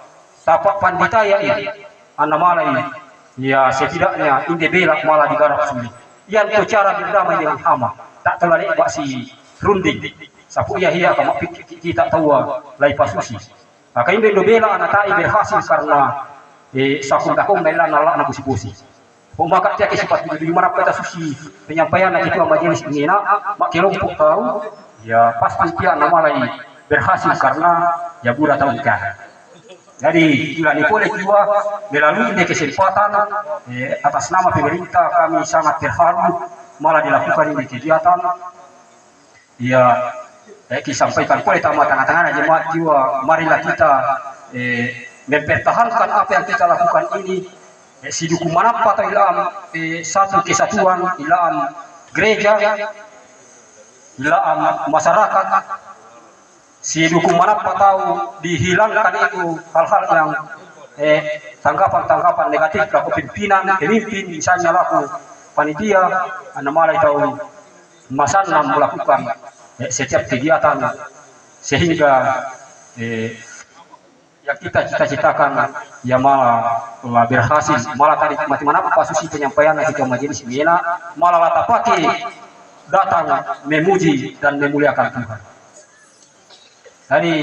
tapa pandita ya ini anak malai ya setidaknya ini belak malah digarap sulit yang itu cara berdamai dengan hama tak terlalu basi runding sapu ya hiya kamu kita tahu lai pasusi maka ini bela anak tai berhasil karena sakun takung bela nalak na busi-busi pemakat dia kesifat di mana kita susi penyampaian itu majelis ini nak mak kelompok tahu ya pasti dia nama lain berhasil karena ya budak tahun kan. Jadi bila boleh jiwa melalui ini kesempatan atas nama pemerintah kami sangat terharu malah dilakukan ini kegiatan. Ya disampaikan oleh tengah-tengah jemaat jiwa marilah kita mempertahankan apa yang kita lakukan ini. Si duku manapa atau ilam satu kesatuan ilam gereja ilam masyarakat si duku manapa tahu dihilangkan itu hal-hal yang tanggapan-tanggapan negatif laku pimpinan pemimpin misalnya laku panitia anda malah tahu masalah melakukan setiap kegiatan sehingga yang kita cita-citakan ya malah berhasil malah tadi mati mana pasusi penyampaian ketika majelis Mina malah lata pakai datang memuji dan memuliakan Tuhan. Jadi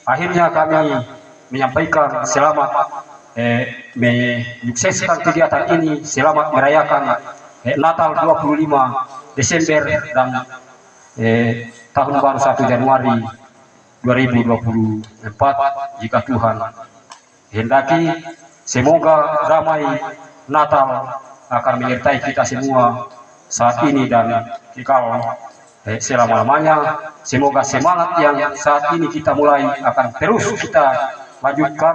akhirnya kami menyampaikan selamat menyukseskan kegiatan ini, selamat merayakan Natal 25 Desember dan tahun baru 1 Januari 2024 jika Tuhan hendaki semoga damai Natal akan menyertai kita semua saat ini dan kekal selama-lamanya. Semoga semangat yang saat ini kita mulai akan terus kita lanjutkan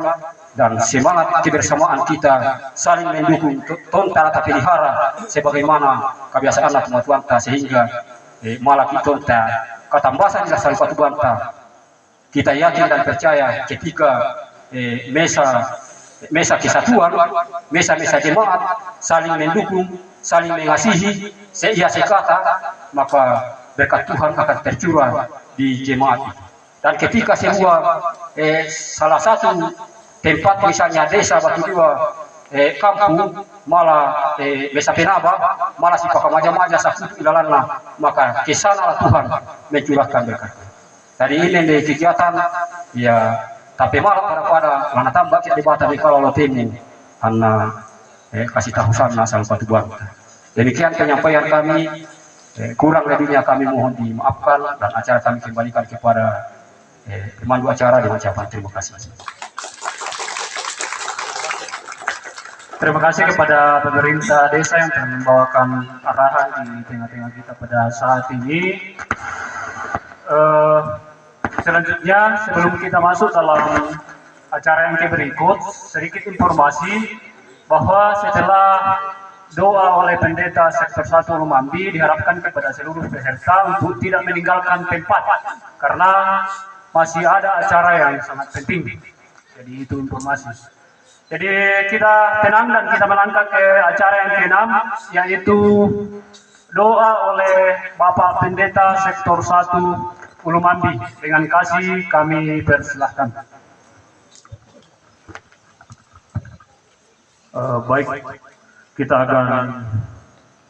dan semangat kebersamaan kita saling mendukung tonta tak pelihara sebagaimana kebiasaan Tuhan sehingga malah kita ketambasan dasar Tuhan kita yakin dan percaya ketika mesa kesatuan, mesa jemaat saling mendukung, saling mengasihi, seia sekata, maka berkat Tuhan akan tercurah di jemaat itu. Dan ketika sebuah salah satu tempat misalnya desa batu dua kampung malah mesa penaba malah si pakamaja-maja sakutu ilalana maka kesana Tuhan mencurahkan berkat. Tadi ini di kegiatan ya tapi malah pada mana tambah di bata di kalau temu karena kasih tahu sana asal batu buang. Demikian penyampaian kami, kurang lebihnya kami mohon dimaafkan dan acara kami kembalikan kepada pemandu acara dengan ucapan terima kasih. Terima kasih kepada pemerintah desa yang telah membawakan arahan di tengah-tengah kita pada saat ini. Selanjutnya, sebelum kita masuk dalam acara yang berikut, sedikit informasi bahwa setelah doa oleh pendeta sektor 1 Lumambi diharapkan kepada seluruh peserta untuk tidak meninggalkan tempat karena masih ada acara yang sangat penting. Jadi itu informasi. Jadi kita tenang dan kita melangkah ke acara yang ke-6 yaitu doa oleh Bapak Pendeta sektor 1 Ulumambi. Dengan kasih kami persilahkan. Baik, kita akan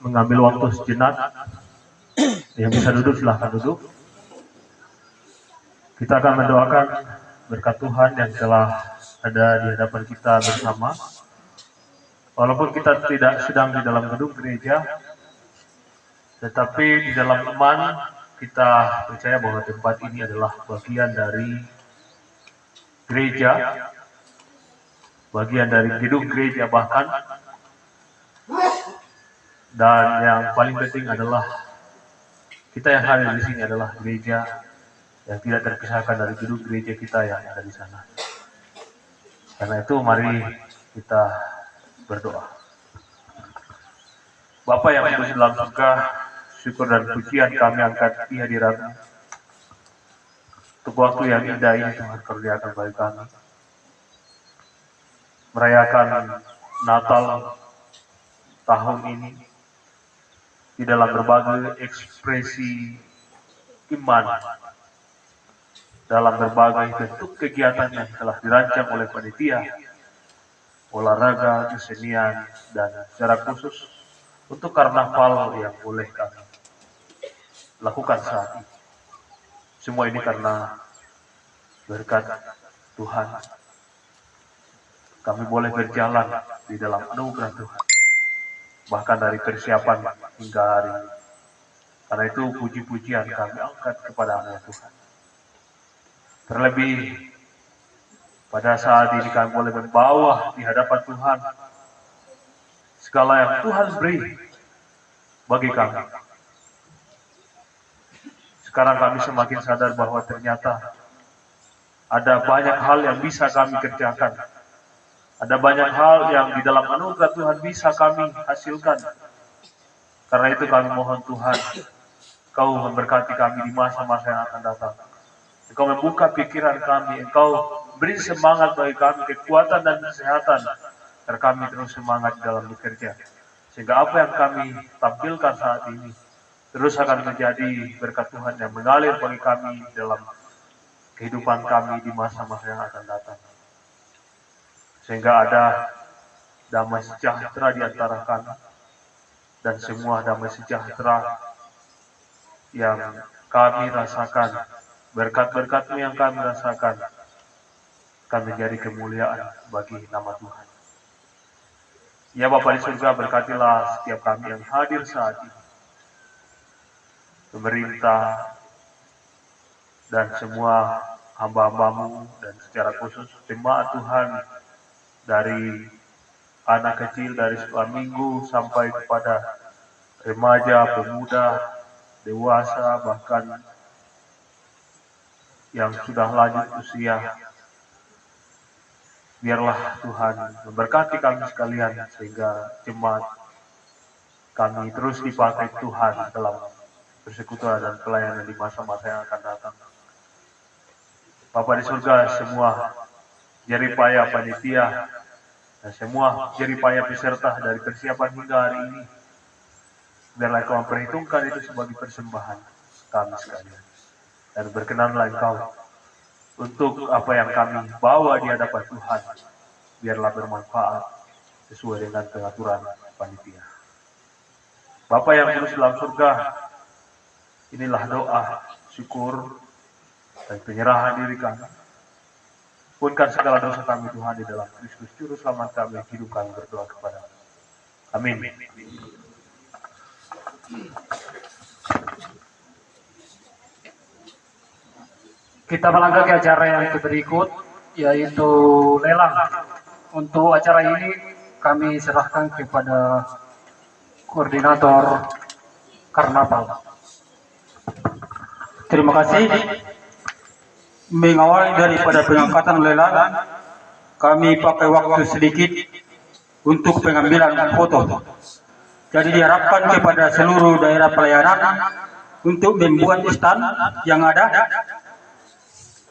mengambil waktu sejenak. Yang bisa duduk silahkan duduk. Kita akan mendoakan berkat Tuhan yang telah ada di hadapan kita bersama. Walaupun kita tidak sedang di dalam gedung gereja, Tetapi di dalam iman kita percaya bahwa tempat ini adalah bagian dari gereja, bagian dari gedung gereja bahkan, dan yang paling penting adalah kita yang hadir di sini adalah gereja yang tidak terpisahkan dari gedung gereja kita yang ada di sana. Karena itu mari kita berdoa. Bapa yang kudus dalam surga, syukur dan pujian kami angkat di hadirat-Mu. Untuk waktu yang indah ini Tuhan karuniakan bagi kami. Merayakan Natal tahun ini di dalam berbagai ekspresi iman, dalam berbagai bentuk kegiatan yang telah dirancang oleh panitia, olahraga, kesenian, dan secara khusus untuk karnaval yang boleh kami lakukan saat ini. Semua ini karena berkat Tuhan. Kami boleh berjalan di dalam anugerah Tuhan. Bahkan dari persiapan hingga hari ini. Karena itu puji-pujian kami angkat kepada-Mu Tuhan. Terlebih pada saat ini kami boleh membawa di hadapan Tuhan segala yang Tuhan beri bagi kami. Sekarang kami semakin sadar bahwa ternyata ada banyak hal yang bisa kami kerjakan. Ada banyak hal yang di dalam anugerah Tuhan bisa kami hasilkan. Karena itu kami mohon Tuhan, Engkau memberkati kami di masa-masa yang akan datang. Engkau membuka pikiran kami, Engkau beri semangat bagi kami, kekuatan dan kesehatan, agar kami terus semangat dalam bekerja. Sehingga apa yang kami tampilkan saat ini terus akan menjadi berkat Tuhan yang mengalir bagi kami dalam kehidupan kami di masa-masa yang akan datang. Sehingga ada damai sejahtera di antara kami, dan semua damai sejahtera yang kami rasakan, berkat-berkat-Mu yang kami rasakan, akan menjadi kemuliaan bagi nama Tuhan. Ya Bapa di surga, berkatilah setiap kami yang hadir saat ini, pemerintah, dan semua hamba-hamba-Mu, dan secara khusus jemaat Tuhan, dari anak kecil, dari sekolah minggu sampai kepada remaja, pemuda, dewasa, bahkan yang sudah lanjut usia. Biarlah Tuhan memberkati kami sekalian, sehingga jemaat kami terus dipakai Tuhan dalam persekutuan dan pelayanan di masa-masa yang akan datang. Bapa di surga, semua jeripaya panitia dan semua jeripaya peserta dari persiapan hingga hari ini, biarlah Engkau memperhitungkan itu sebagai persembahan kami sekalian. Dan berkenanlah Engkau untuk apa yang kami bawa di hadapan Tuhan, biarlah bermanfaat sesuai dengan pengaturan panitia. Bapa yang kudus dalam surga, inilah doa, syukur, dan penyerahan diri kami. Ampunkan segala dosa kami Tuhan di dalam Kristus Juru Selamat kami, hidup kami berdoa kepada-Mu. Amin. Kita melangkah ke acara yang berikut, yaitu lelang. Untuk acara ini kami serahkan kepada koordinator karnaval. Terima kasih. Mengawali daripada pengangkatan lelang, kami pakai waktu sedikit untuk pengambilan foto. Jadi diharapkan kepada seluruh daerah pelayanan untuk membuat stand yang ada,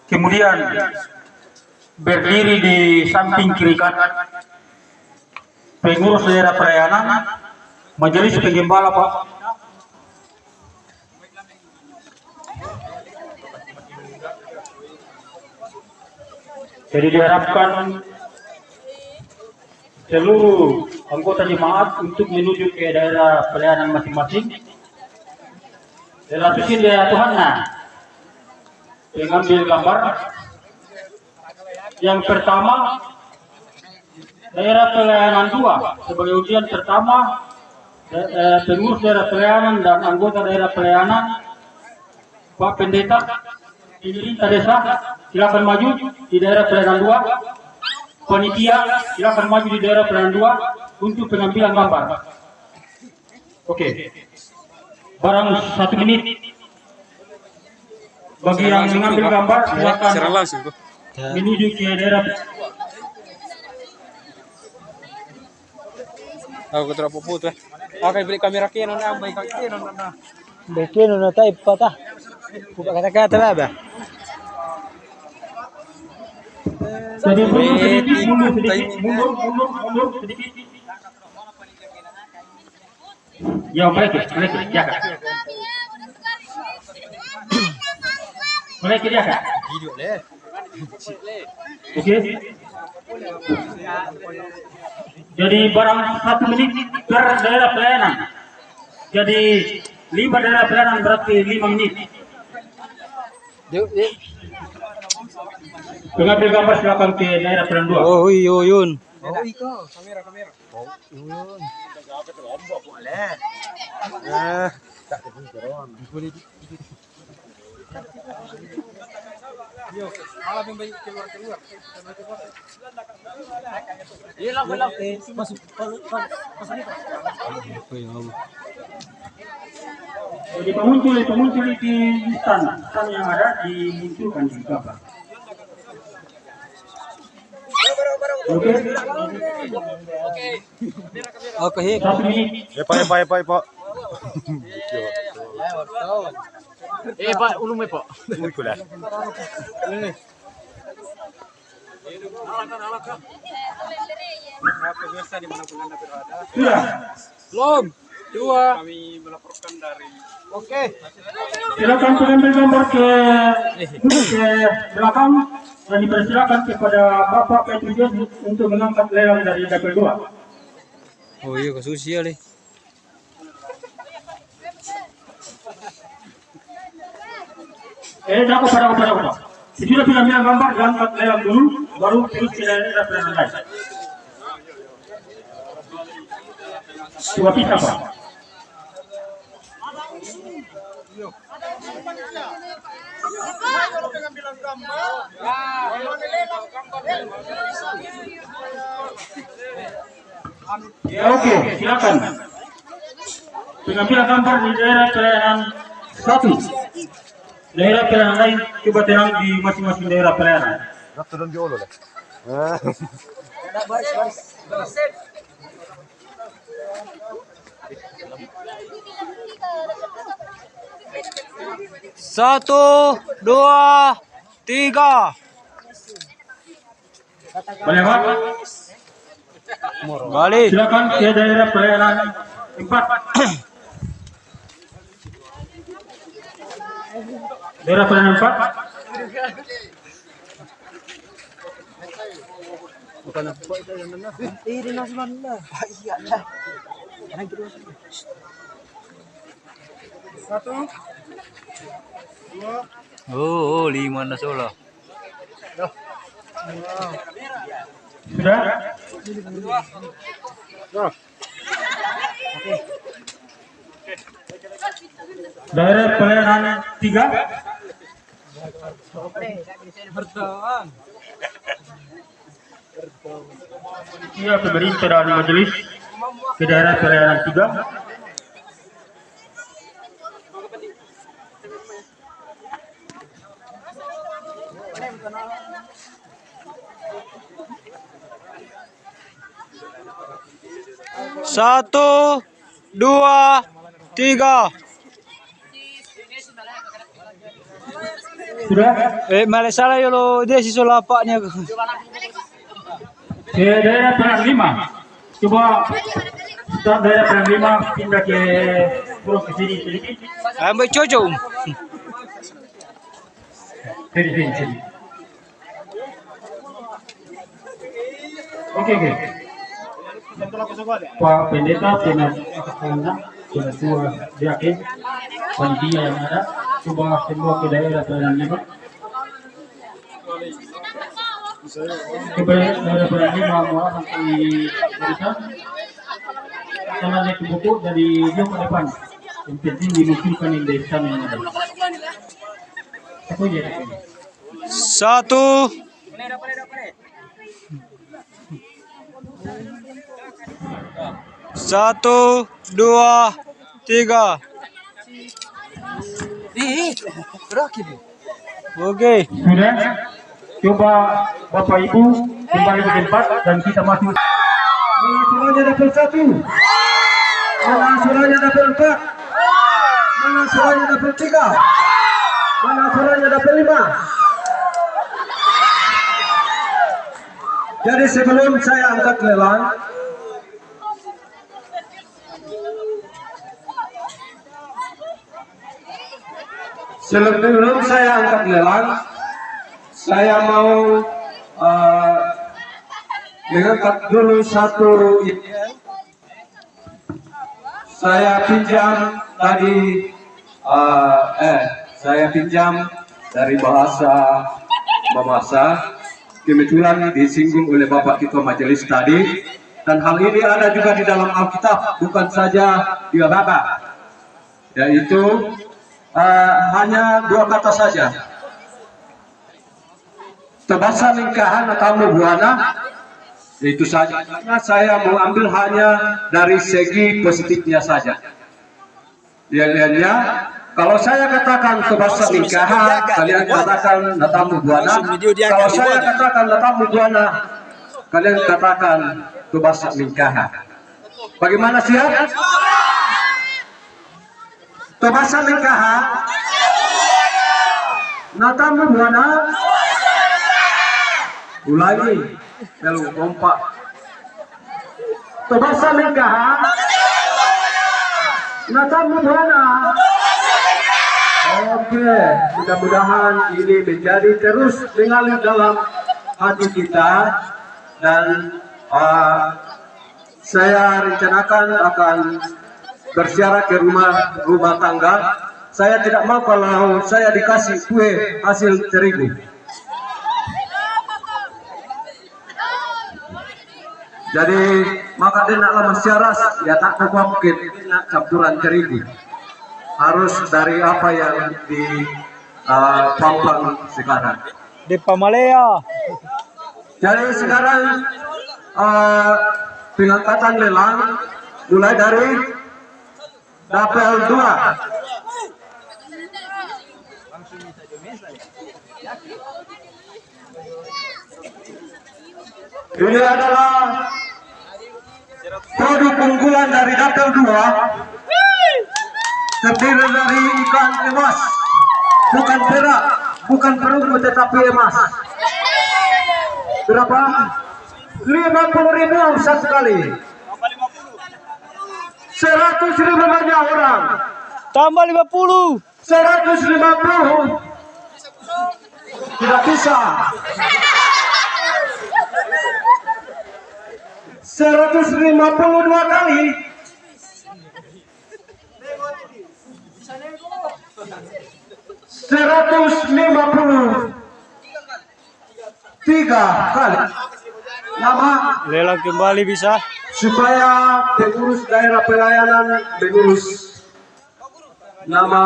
kemudian berdiri di samping kiri kanan pengurus daerah pelayanan, majelis penggembala Pak. Jadi diharapkan seluruh anggota jemaat untuk menuju ke daerah pelayanan masing-masing. Dalam sini daerah Tuhanna, mengambil gambar. Yang pertama, daerah pelayanan 2 sebagai ujian pertama pengurus daerah pelayanan dan anggota daerah pelayanan, Pak Pendeta, pemerintah desa, silakan maju di daerah pelayanan 2. Panitia, silakan maju di daerah pelayanan 2 untuk pengambilan gambar. Oke. Barang 1 menit. Bagi yang mengambil gambar, silakan menuju ke daerah. Aku terlalu putus. Oke, beli kamera Canon na, baik Canon na. Baik Canon na tayo patah. Buka kata-kata ba? Jadi mundur sedikit. Ya, mereka, jaga. Mereka jaga. Video leh. Oke. Jadi barang 1 menit per daerah pelayanan. Jadi 5 daerah pelayanan berarti 5 menit. Yuk. Pengambil gambar silakan ke daerah pelayanan 2. Oh, yun. Oh, iko. Kamera. Oh, yun. Boleh. Yo, malah yang baik keluar. Iya lah. Masuk. Jadi pemuncul di stand yang ada dimunculkan di gambar. Oke. Oke. 1 menit. Pak. Pak, ulum Pak. Mulkulah. Sudah. Belum. 2. Kami melaporkan dari Silakan pengambil gambar ke belakang dan dipersilakan kepada Bapak Petrus untuk mengangkat lelang dari dapur 2. Oh iya, kesusia deh. Dapat pada. Sudah pengambilan gambar diangkat lelang dulu, baru terus ke daerah pelayanan lain. Coba pisah Pak. Oke, silakan. Pengambilan gambar di daerah pelayanan 1. Daerah pelayanan lain coba tenang di masing-masing daerah pelayanan. Turun di ulu lah. Satu, 2, 3. Boleh Pak? Balik. Silakan ke daerah pelayanan 4. Daerah pelayanan 4. Oh, 5 na solo. Sudah? Daerah pelayanan 3. Bertahan. Iya, pemerintah dan majelis ke daerah pelayanan 3. Satu, 2, 3. Sudah? Malah salah ya lo, dia si solapaknya. Ke daerah pelayanan 5. Coba start daerah pelayanan 5 pindah ke pulau ke sini sedikit. Ambil cocok. Sini. Oke. Pak Pendeta, Ketua DAK, panitia yang ada, coba semua ke daerah pelayanan 5. Coba daerah pelayanan 5 mau sampai barisan. jangan naik ke buku, jadi dia ke depan. Yang penting dimunculkan indeksan yang ada. Aku jadi. 1 1 2 3. Oke. Sudah? Coba Bapak Ibu kembali ke tempat dan kita maju. Mana suaranya dapil 1? Mana suaranya dapil 4? Mana suaranya dapil 3? Mana suaranya dapil 5? Jadi sebelum saya angkat lelang, saya mau mengangkat dulu satu email. Saya pinjam dari bahasa Mamasa. Kebetulan disinggung oleh Bapak Ketua Majelis tadi, dan hal ini ada juga di dalam Alkitab, bukan saja di Bapak, yaitu hanya 2 kata saja. Tabasa ningkahan atau buana, itu saja. Karena saya mau ambil hanya dari segi positifnya saja. Lihatnya, kalau saya katakan tabasa ningkahan, kalian katakan natamu buana. Kalau saya katakan natamu buana, kalian katakan tabasa ningkahan. Bagaimana siap? Tabasa ningkahan, natamu buana. Ulangi, kalau kompak. Tabasa ningkahan, natamu buana. Oke, mudah-mudahan ini menjadi terus mengalir dalam hati kita, dan saya rencanakan akan berziarah ke rumah tangga. Saya tidak mau kalau saya dikasih kue hasil terigu. Jadi maka dia nak lama siaras, ya tak tahu mungkin nak campuran terigu. Harus dari apa yang di Pampang sekarang. Di Pamalaya. Jadi sekarang pengangkatan lelang mulai dari dapel 2. Ini adalah produk unggulan dari dapel 2. Terdiri dari ikan emas, bukan perak, bukan perunggu, tetapi emas. Berapa? 50.000 satu kali. 100.000 banyak orang. Tambah 50. 150. Tidak bisa. 152 kali. 153 kali. Nama Lelang kembali bisa. supaya pengurus daerah pelayanan mengurus nama,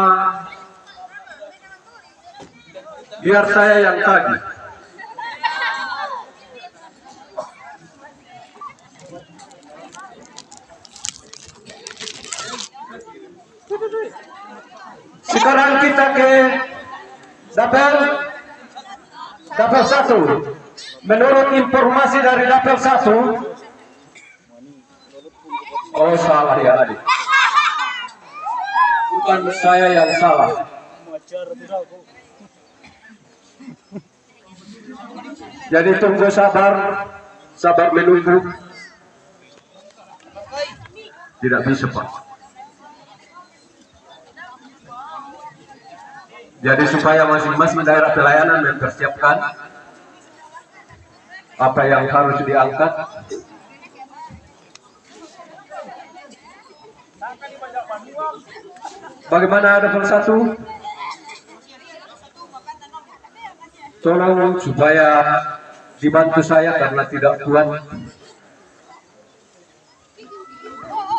biar saya yang tagih. Sekarang kita ke dapel 1. Menurut informasi dari dapel 1, oh salah ya adik, bukan saya yang salah. Jadi tunggu sabar menunggu. Tidak bisa Pak. Jadi supaya masing-masing daerah pelayanan mempersiapkan apa yang harus diangkat. Bagaimana dapel 1? Tolong supaya dibantu saya karena tidak kuat.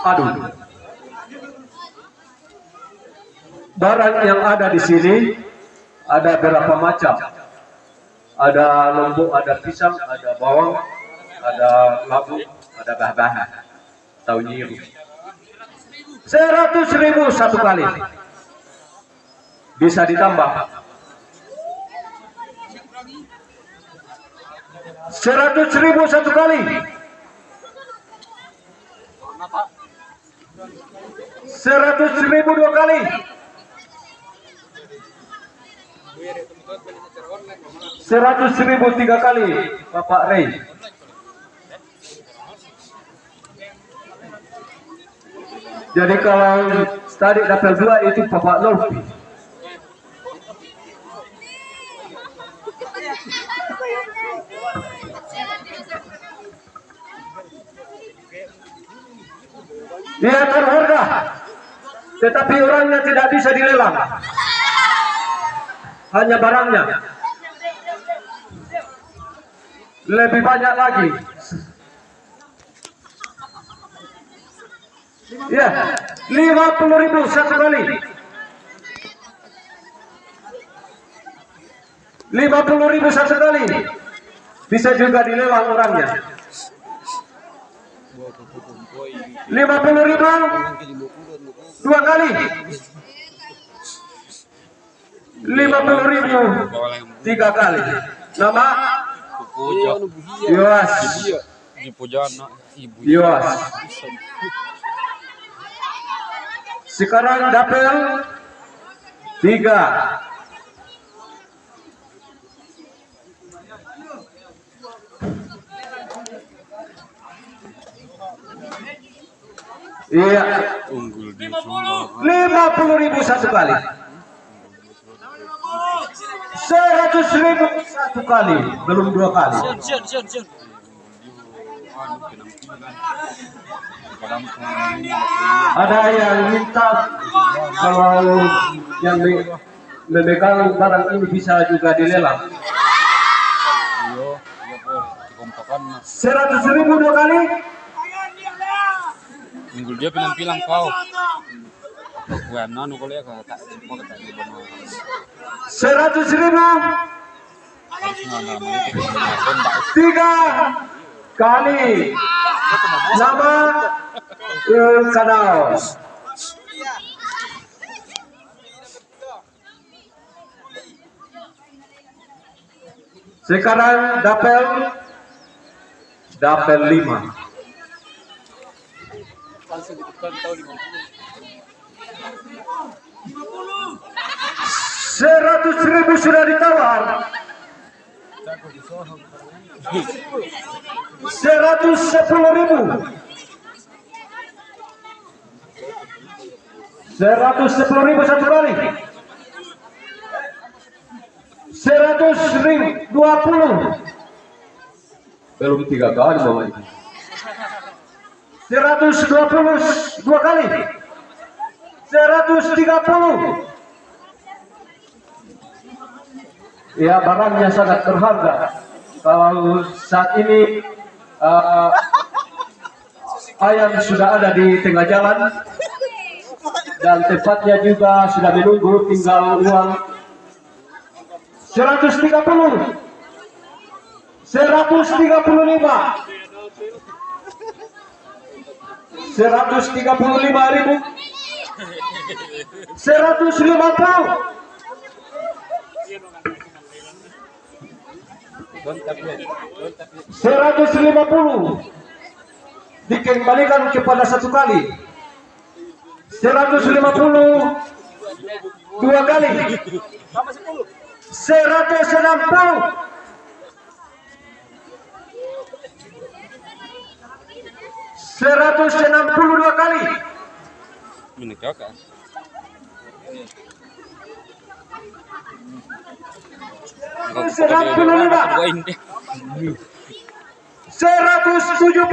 Aduh. Barang yang ada di sini ada berapa macam? Ada lombok, ada pisang, ada bawang, ada labu, ada bahan-bahan. Tahu nyiru. 100.000 satu kali. Bisa ditambah. 100.000 satu kali. 100.000 dua kali. 100.000 tiga kali, Bapak Rey. Jadi kalau tadi dapel 2 itu Bapak Lolpi. Dia terharga, tetapi orangnya tidak bisa dilelang. Hanya barangnya. Lebih banyak lagi. Ya, 50.000 satu kali. 50.000 satu kali. Bisa juga dilelang orangnya. 50.000 dua kali. 50.000 tiga kali. Nama Yos. Yos. Sekarang dapel 3. Iya. 50.000 satu kali. 100.000 satu kali, belum 2 kali. Ada yang minta kalau yang memegang barang ini bisa juga dilelang. 100.000 2 kali. Minggu dia bilang kau. Bukan nanu kalau ya kata 100.000 3 kali. Nama kanal. Sekarang dapel 5. 100.000 sudah ditawar. 110.000. 110.000 satu kali. 120. Belum 3 kali Mama ini. 120 2 kali. 130. Ya, barangnya sangat berharga. Kalau saat ini ayam sudah ada di tengah jalan dan tempatnya juga sudah menunggu, tinggal uang. 130. 135. 135.000. 150. 150 dikembalikan kepada satu kali. 150 2 kali. 160. 162 kali. 170.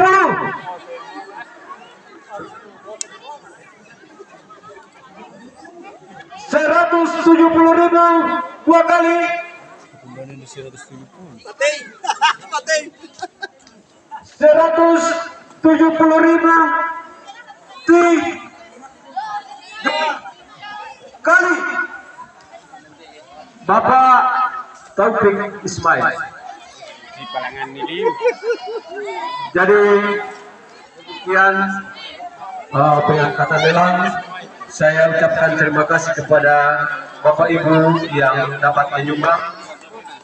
170.000 2 kali. 170.000 kali Bapak Taufik Ismail. Di palangan ini. Jadi sekian pengangkatan lelang. Saya ucapkan terima kasih kepada Bapak Ibu yang dapat menyumbang.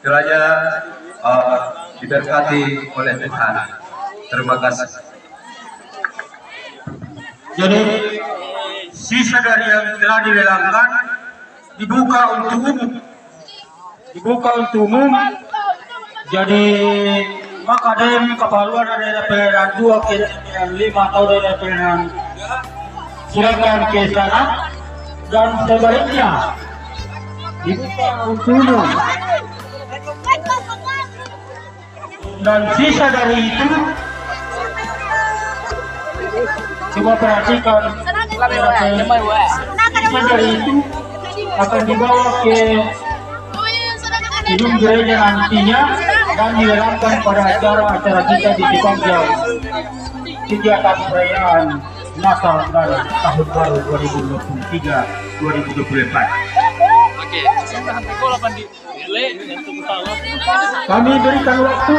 Kiranya diberkati oleh Tuhan. Terima kasih. Jadi sisa dari yang telah dilelangkan dibuka untuk umum. Dibuka untuk umum. Jadi Makadem keperluan dari daerah 2 ke 5 atau dari daerah silakan ke sana dan sebaliknya dibuka untuk umum. Dan sisa dari itu coba perhatikan, sisa dari itu akan dibawa ke gedung gereja nantinya dan dilakukan pada acara-acara kita di sepanjang kegiatan perayaan Natal dan Tahun Baru 2023-2024. Kami berikan waktu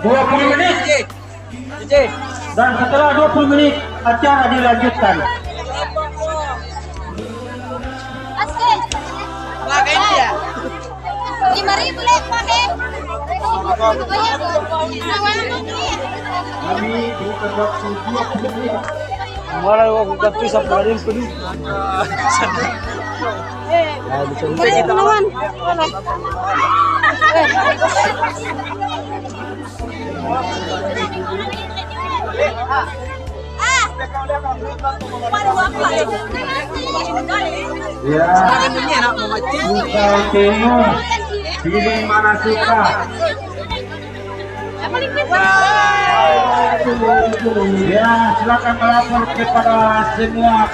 20 menit dan setelah 20 menit acara dilanjutkan. Dia 5.000 lek pakai. Kami berikan waktu 20 menit. Malah aku kata sampai hari ini. Teman. Ya, suka temu, pilih mana suka. Ya, silakan melapor kepada semua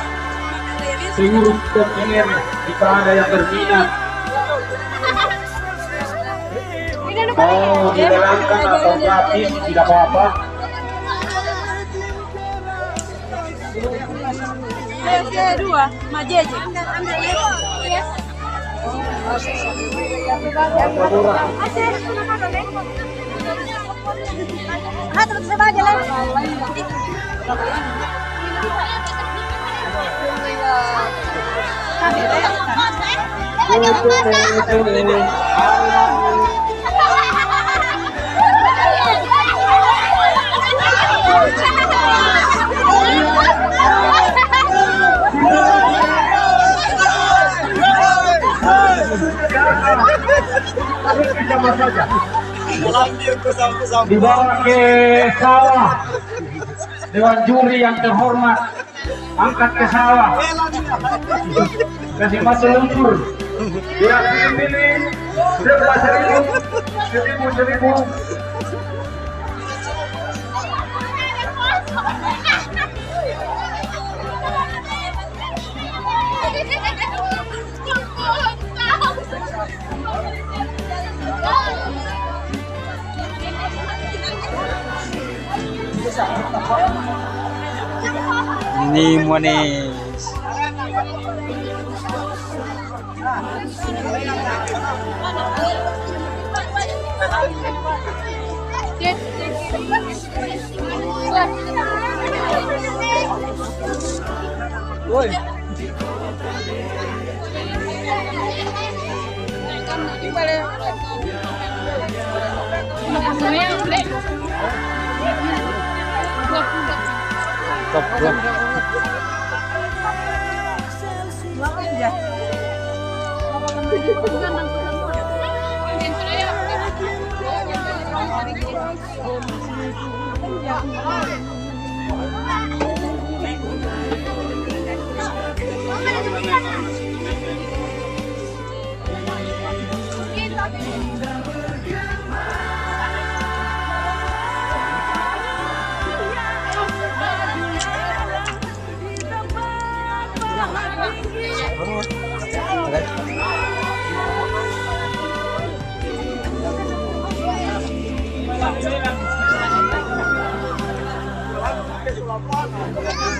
pengurus pengir jika ada yang berminat. Mau dilelangkan atau gratis tidak apa-apa. Dua, majeje. Ah, terus saya jalan. Dibawa ke sawah Dewan Juri yang terhormat, angkat ke sawah, kasih mata lumpur, dia pilih 11.000. Ini manis. Woi.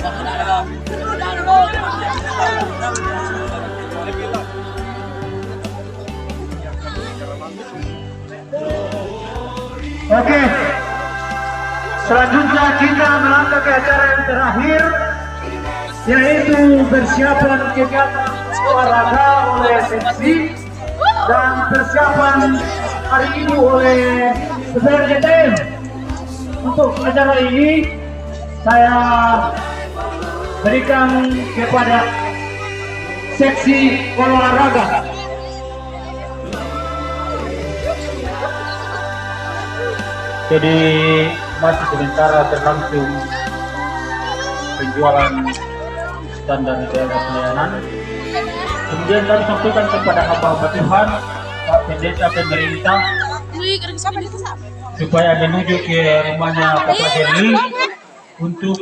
Oke, selanjutnya kita melangkah ke acara yang terakhir, yaitu persiapan kegiatan olahraga oleh seksi dan persiapan hari ini oleh PPRJTM. Untuk acara ini saya berikan kepada seksi olahraga. Jadi masih sementara berlangsung penjualan standar daerah pelayanan. Kemudian kami sampaikan kepada hamba-hamba Tuhan, Pak Pendeta pemerintah, supaya menuju ke rumahnya Bapak Jerli untuk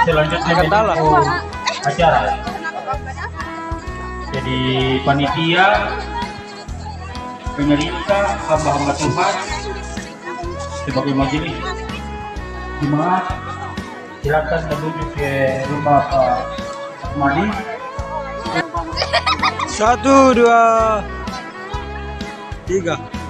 selanjutnya menuju acara. Jadi panitia, pemerintah, hamba-hamba Tuhan sebagai majelis jemaat silakan menuju ke rumah Pak Ahmadi. 1, 2, 3.